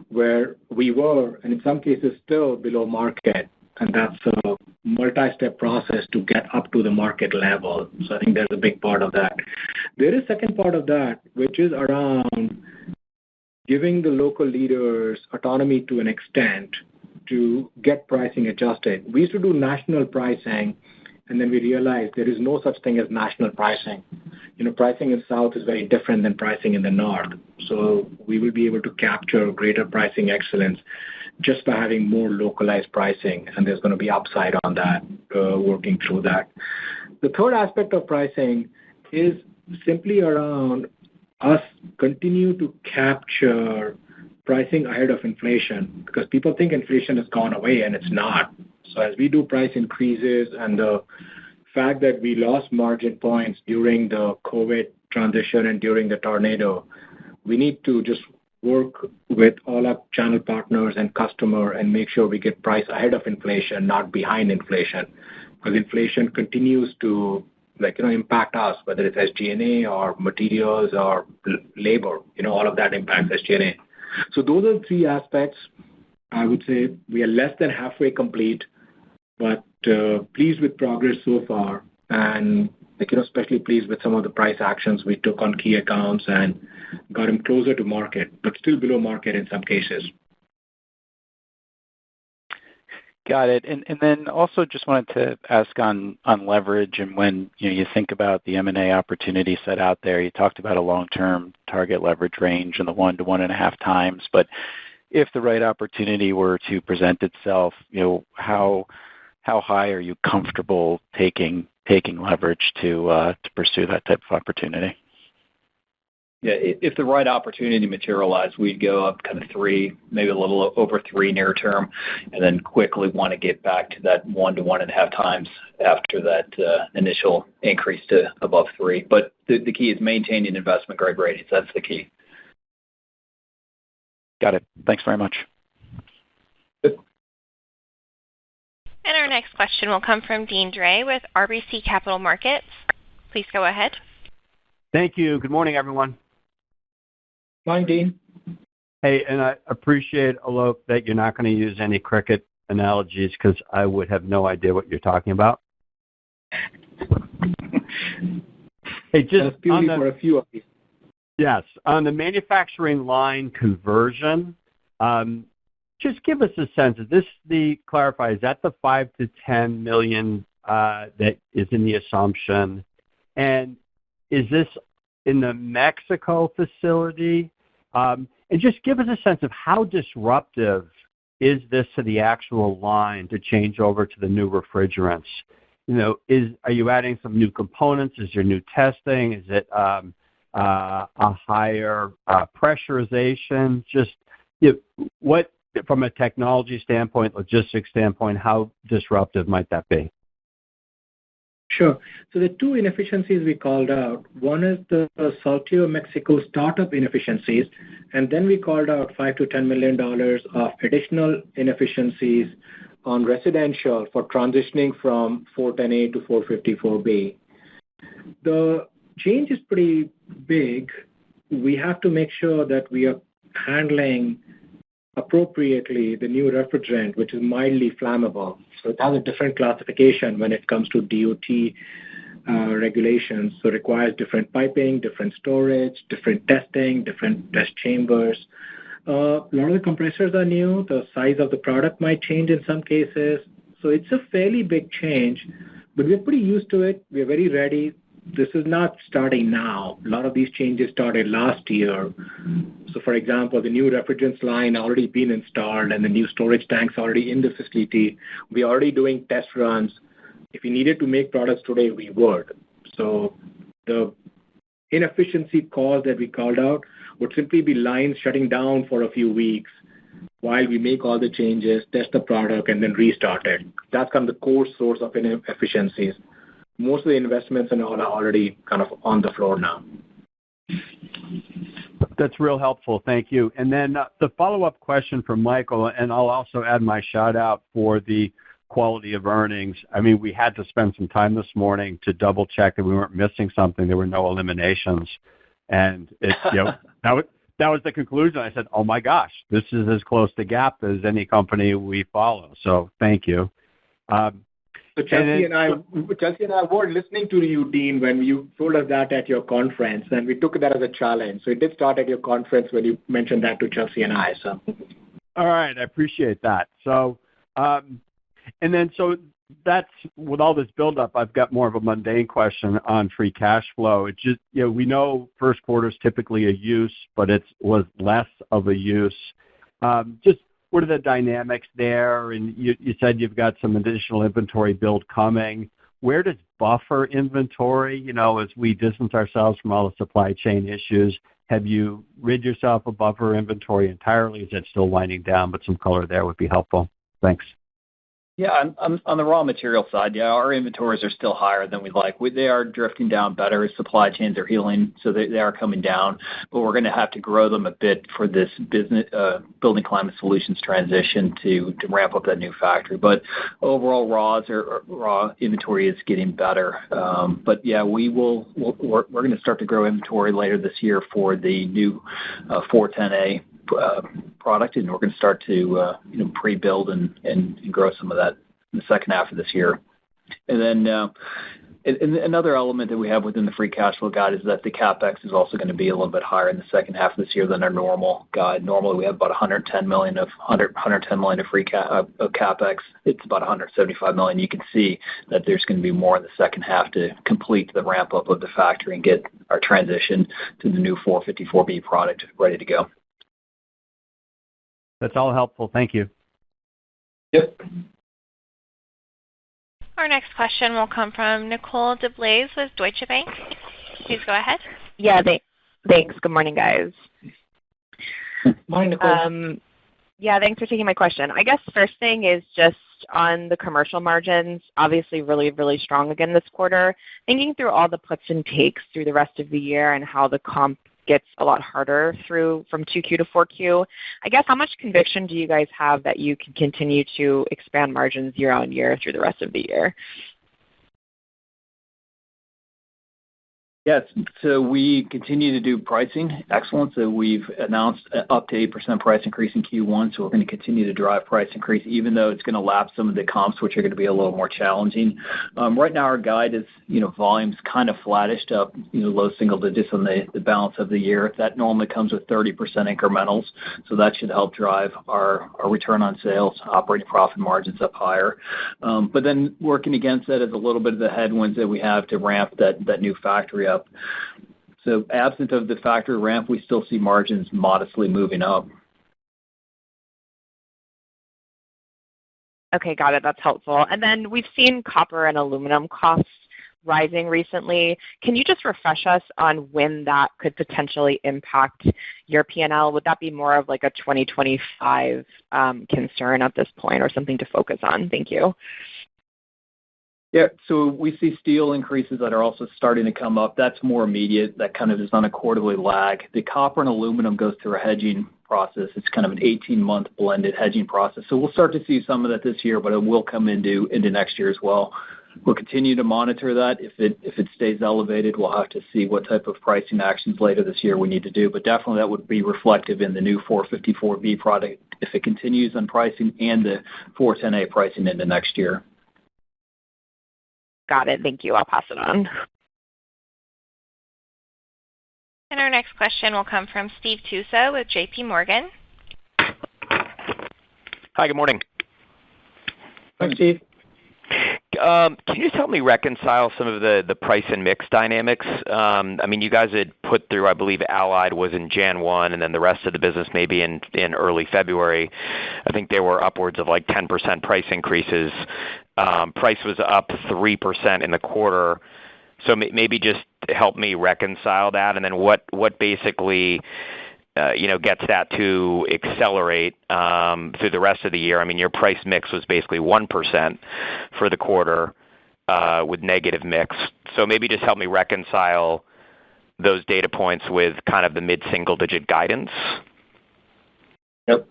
where we were, and in some cases still below market, and that's a multi-step process to get up to the market level. So I think there's a big part of that. There is a second part of that, which is around giving the local leaders autonomy to an extent to get pricing adjusted. We used to do national pricing, and then we realized there is no such thing as national pricing. Pricing in South is very different than pricing in the North. So we will be able to capture greater pricing excellence just by having more localized pricing, and there's going to be upside on that, working through that. The third aspect of pricing is simply around us continue to capture pricing ahead of inflation, because people think inflation has gone away, and it's not. So as we do price increases and the fact that we lost margin points during the COVID transition and during the tornado, we need to just work with all our channel partners and customer and make sure we get price ahead of inflation, not behind inflation, because inflation continues to impact us, whether it's SG&A or materials or labor. All of that impacts SG&A. So those are the three aspects. I would say we are less than halfway complete, but pleased with progress so far, and especially pleased with some of the price actions we took on key accounts and got them closer to market, but still below market in some cases. Got it. And then also just wanted to ask on leverage, and when you think about the M&A opportunity set out there, you talked about a long-term target leverage range in the 1 to 1.5 times. But if the right opportunity were to present itself, how high are you comfortable taking leverage to pursue that type of opportunity? Yeah, if the right opportunity materialized, we'd go up kind of 3, maybe a little over 3 near term, and then quickly want to get back to that 1 to 1.5 times after that initial increase to above 3. But the key is maintaining investment grade ratings. That's the key. Got it. Thanks very much. And our next question will come from Deane Dray with RBC Capital Markets. Please go ahead. Thank you. Good morning, everyone. Morning, Dean. Hey, and I appreciate, Alok, that you're not going to use any cricket analogies, because I would have no idea what you're talking about. Hey, just on for a few of these. Yes, on the manufacturing line conversion, just give us a sense. Is that the $5 to $10 million that is in the assumption? And is this in the Mexico facility? And just give us a sense of how disruptive is this to the actual line to change over to the new refrigerants? Are you adding some new components? Is there new testing? Is it a higher pressurization? Just what, from a technology standpoint, logistics standpoint, how disruptive might that be? Sure. So the two inefficiencies we called out, one is the Saltillo, Mexico startup inefficiencies, and then we called out $5 to $10 million of additional inefficiencies on residential for transitioning from 410A to 454B. The change is pretty big. We have to make sure that we are handling appropriately the new refrigerant, which is mildly flammable. So it has a different classification when it comes to DOT regulations. So it requires different piping, different storage, different testing, different test chambers. A lot of the compressors are new. The size of the product might change in some cases. So it's a fairly big change, but we're pretty used to it. We're very ready. This is not starting now. A lot of these changes started last year. So, for example, the new refrigerants line already been installed, and the new storage tanks already in the facility. We're already doing test runs. If we needed to make products today, we would. So the inefficiency cause that we called out would simply be lines shutting down for a few weeks while we make all the changes, test the product, and then restart it. That's kind of the core source of inefficiencies. Most of the investments are already kind of on the floor now. That's real helpful. Thank you. And then the follow-up question from Michael, and I'll also add my shout out for the quality of earnings. I mean, we had to spend some time this morning to double-check that we weren't missing something. There were no eliminations. And that was the conclusion. I said, oh, my gosh, this is as close to GAAP as any company we follow. So thank you. So Chelsea and I were listening to you, Dean, when you told us that at your conference, and we took that as a challenge. So it did start at your conference when you mentioned that to Chelsea and I. So, all right, I appreciate that. So, so that's with all this buildup. I've got more of a mundane question on free cash flow. It just we know first quarter is typically a use, but it was less of a use. Just what are the dynamics there? And you said you've got some additional inventory build coming. Where does buffer inventory, as we distance ourselves from all the supply chain issues, have you rid yourself of buffer inventory entirely? Is that still winding down? But some color there would be helpful. Thanks. Yeah, on the raw material side, our inventories are still higher than we'd like. They are drifting down better as supply chains are healing, so they are coming down. But we're going to have to grow them a bit for this business building climate solutions transition to ramp up that new factory. But overall, raw inventory is getting better. But yeah, we're going to start to grow inventory later this year for the new 410A. Product, and we're going to start to pre-build and grow some of that in the second half of this year. And then another element that we have within the free cash flow guide is that the CapEx is also going to be a little bit higher in the second half of this year than our normal guide. Normally, we have about $110 million of free CapEx. It's about $175 million. You can see that there's going to be more in the second half to complete the ramp up of the factory and get our transition to the new 454B product ready to go. That's all helpful. Thank you. Yep. Our next question will come from Nicole DeBlase with Deutsche Bank. Please go ahead. Yeah, thanks. Good morning, guys. Morning, Nicole. Yeah, thanks for taking my question. I guess first thing is just on the commercial margins, obviously really, really strong again this quarter. Thinking through all the puts and takes through the rest of the year and how the comp gets a lot harder from 2Q to 4Q. I guess how much conviction do you guys have that you can continue to expand margins year on year through the rest of the year? Yes. So we continue to do pricing excellence. So we've announced up to 8% price increase in Q1. So we're going to continue to drive price increase, even though it's going to lap some of the comps, which are going to be a little more challenging. Right now, our guide is, volumes kind of flattish up, low single digits on the balance of the year. That normally comes with 30% incrementals. So that should help drive our return on sales, operating profit margins up higher. But then working against that is a little bit of the headwinds that we have to ramp that new factory up. So absent of the factory ramp, we still see margins modestly moving up. Okay, got it. That's helpful. And then we've seen copper and aluminum costs rising recently. Can you just refresh us on when that could potentially impact your P&L? Would that be more of like a 2025 concern at this point or something to focus on? Thank you. Yeah, so we see steel increases that are also starting to come up. That's more immediate. That kind of is on a quarterly lag. The copper and aluminum goes through a hedging process. It's kind of an 18-month blended hedging process. So we'll start to see some of that this year, but it will come into next year as well. We'll continue to monitor that. If it stays elevated, we'll have to see what type of pricing actions later this year we need to do. But definitely that would be reflective in the new 454B product if it continues on pricing and the 410A pricing into next year. Got it. Thank you. I'll pass it on. And our next question will come from Steve Tusa with J.P. Morgan. Hi, good morning. Hi, Steve. Can you just help me reconcile some of the price and mix dynamics? I mean, you guys had put through, I believe, Allied was in Jan 1, and then the rest of the business maybe in early February. I think there were upwards of like 10% price increases. Price was up 3% in the quarter. So maybe just help me reconcile that, and then what basically gets that to accelerate through the rest of the year. I mean, your price mix was basically 1% for the quarter with negative mix. So maybe just help me reconcile those data points with kind of the mid-single digit guidance. Yep.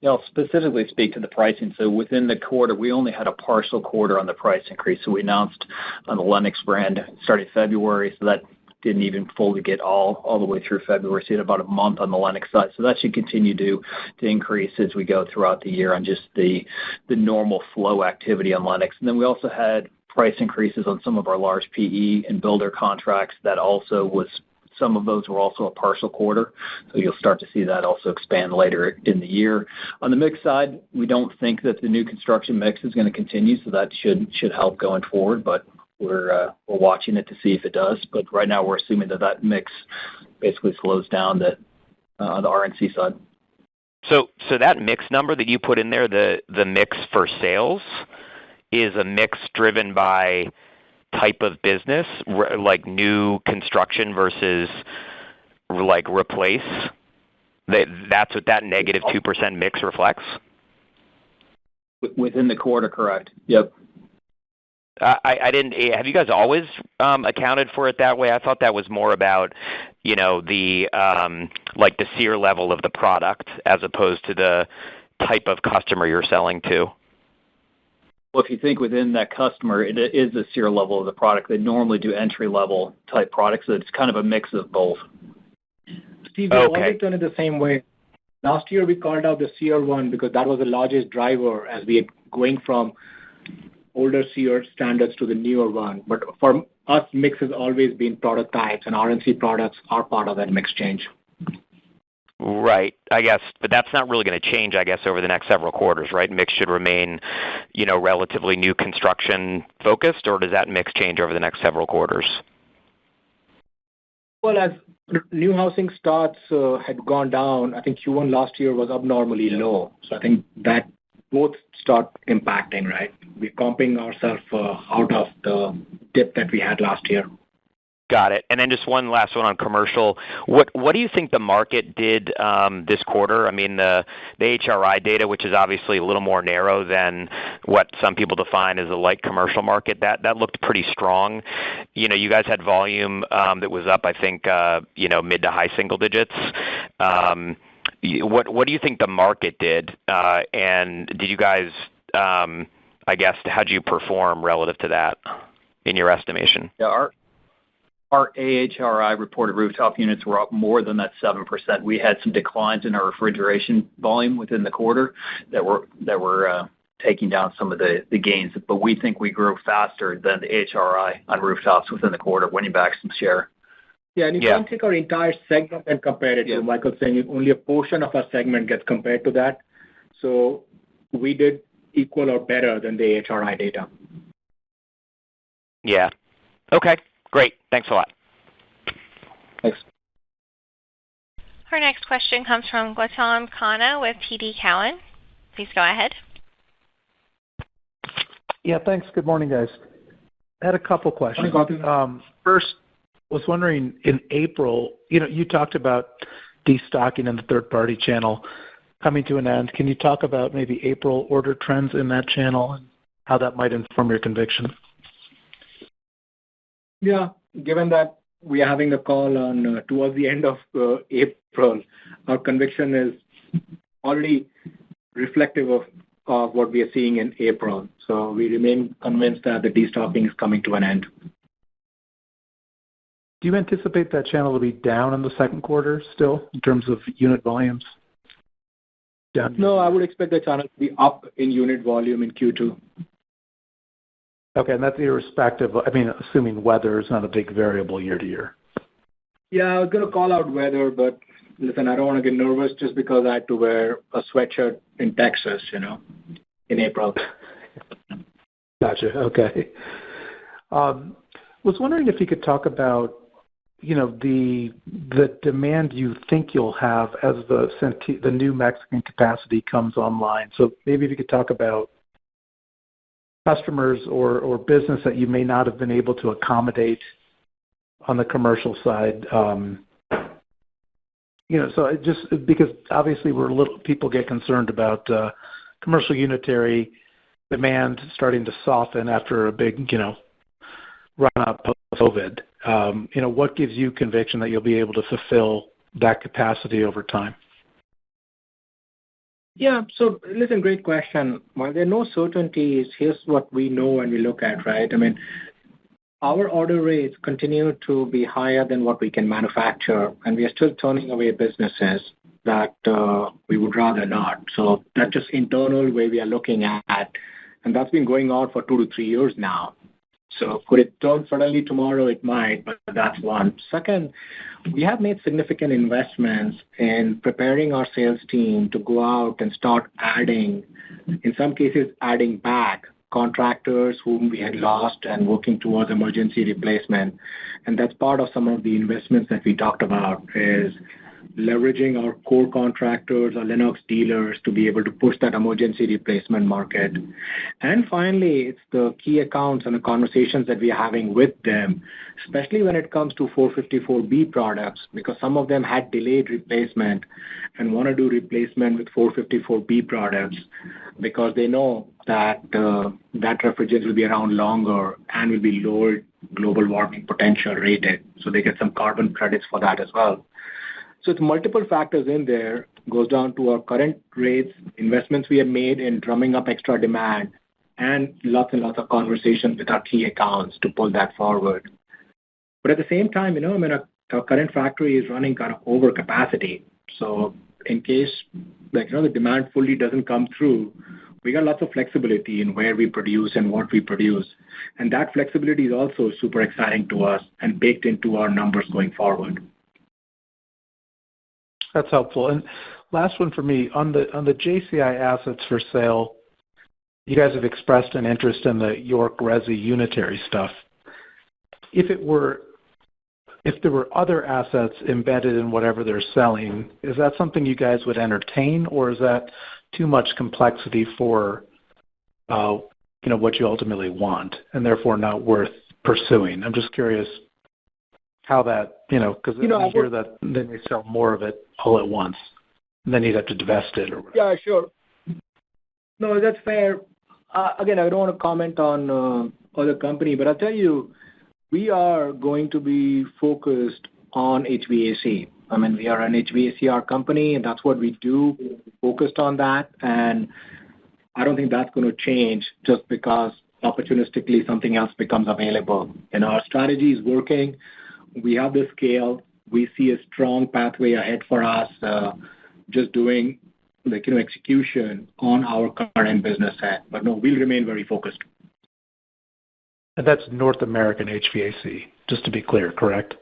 Yeah, I'll specifically speak to the pricing. So within the quarter, we only had a partial quarter on the price increase. So we announced on the Lennox brand starting February, so that didn't even fully get all the way through February. So you had about a month on the Lennox side. So that should continue to increase as we go throughout the year on just the normal flow activity on Lennox. And then we also had price increases on some of our large PE and builder contracts that also was some of those were also a partial quarter. So you'll start to see that also expand later in the year. On the mix side, we don't think that the new construction mix is going to continue, so that should help going forward, but we're watching it to see if it does. But right now we're assuming that mix basically slows down on the RNC side. So that mix number that you put in there, the mix for sales, is a mix driven by type of business, like new construction versus like replace? That's what that negative 2% mix reflects? Within the quarter, correct. Yep. I didn't. Have you guys always accounted for it that way? I thought that was more about, the like the SEER level of the product as opposed to the type of customer you're selling to. Well, if you think within that customer, it is the SEER level of the product. They normally do entry-level type products, so it's kind of a mix of both. Steve, we've always done it the same way. Last year, we called out the SEER one because that was the largest driver as we are going from older SEER standards to the newer one. But for us, mix has always been product types, and RNC products are part of that mix change. Right, I guess, but that's not really going to change, I guess, over the next several quarters, right? Mix should remain, relatively new construction focused, or does that mix change over the next several quarters? Well, as new housing starts had gone down, I think Q1 last year was abnormally low. So I think that both start impacting, right? We're comping ourselves out of the dip that we had last year. Got it. And then just one last one on commercial. What do you think the market did this quarter? I mean, the HRI data, which is obviously a little more narrow than what some people define as a light commercial market, that looked pretty strong. You guys had volume that was up, I think, mid to high single digits. What do you think the market did? And did you guys, I guess, how'd you perform relative to that in your estimation? Yeah, our AHRI reported rooftop units were up more than that 7%. We had some declines in our refrigeration volume within the quarter that were taking down some of the gains. But we think we grew faster than the AHRI on rooftops within the quarter, winning back some share. Yeah, and you can't take our entire segment and compare it to Michael saying only a portion of our segment gets compared to that. So we did equal or better than the AHRI data. Yeah. Okay. Great. Thanks a lot. Thanks. Our next question comes from Gautam Khanna with TD Cowen. Please go ahead. Yeah, thanks. Good morning, guys. I had a couple questions. First, was wondering in April, you talked about destocking in the third-party channel coming to an end. Can you talk about maybe April order trends in that channel and how that might inform your conviction? Yeah, given that we are having the call on towards the end of April, our conviction is already reflective of what we are seeing in April. So we remain convinced that the destocking is coming to an end. Do you anticipate that channel to be down in the second quarter still in terms of unit volumes? Down? No, I would expect the channel to be up in unit volume in Q2. Okay, and that's irrespective. Assuming weather is not a big variable year to year. Yeah, I was going to call out weather, but listen, I don't want to get nervous just because I had to wear a sweatshirt in Texas, in April. Gotcha. Okay. Was wondering if you could talk about, the demand you think you'll have as the new Mexican capacity comes online. So maybe if you could talk about customers or business that you may not have been able to accommodate on the commercial side. So just because obviously people get concerned about commercial unitary demand starting to soften after a big, run up post-COVID. What gives you conviction that you'll be able to fulfill that capacity over time? Yeah. So listen, great question. While there are no certainties, here's what we know and we look at, right? I mean, our order rates continue to be higher than what we can manufacture, and we are still turning away businesses that we would rather not. So that's just internal way we are looking at, and that's been going on for 2 to 3 years now. So could it turn suddenly tomorrow? It might, but that's one. Second, we have made significant investments in preparing our sales team to go out and start adding, in some cases, adding back contractors whom we had lost and working towards emergency replacement. And that's part of some of the investments that we talked about is leveraging our core contractors, our Lennox dealers, to be able to push that emergency replacement market. And finally, it's the key accounts and the conversations that we are having with them, especially when it comes to 454B products, because some of them had delayed replacement and want to do replacement with 454B products because they know that that refrigerant will be around longer and will be lower global warming potential rated. So they get some carbon credits for that as well. So it's multiple factors in there. Goes down to our current rates, investments we have made in drumming up extra demand, and lots of conversations with our key accounts to pull that forward. But at the same time, I mean, our current factory is running kind of over capacity. So in case, the demand fully doesn't come through, we got lots of flexibility in where we produce and what we produce. And that flexibility is also super exciting to us and baked into our numbers going forward. That's helpful. And last one for me. On the JCI assets for sale, you guys have expressed an interest in the York Resi unitary stuff. If there were other assets embedded in whatever they're selling, is that something you guys would entertain, or is that too much complexity for what you ultimately want and therefore not worth pursuing? I'm just curious how that, because I hear that they may sell more of it all at once, and then you'd have to divest it or whatever. Yeah, sure. No, that's fair. Again, I don't want to comment on other company, but I'll tell you, we are going to be focused on HVAC. I mean, we are an HVACR company, and that's what we do, focused on that. And I don't think that's going to change just because opportunistically something else becomes available. And our strategy is working. We have the scale. We see a strong pathway ahead for us, just doing execution on our current business set. But no, we'll remain very focused. And that's North American HVAC, just to be clear, correct?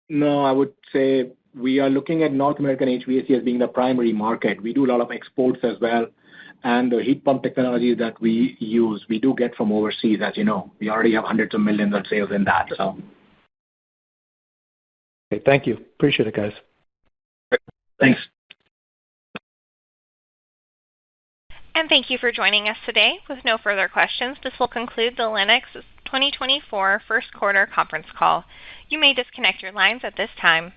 No, I would say we are looking at North American HVAC as being the primary market. We do a lot of exports as well. And the heat pump technology that we use, we do get from overseas, as you know. We already have hundreds of millions of sales in that. So, okay, thank you. Appreciate it, guys. Thanks. And thank you for joining us today. With no further questions, this will conclude the Lennox 2024 first quarter conference call. You may disconnect your lines at this time.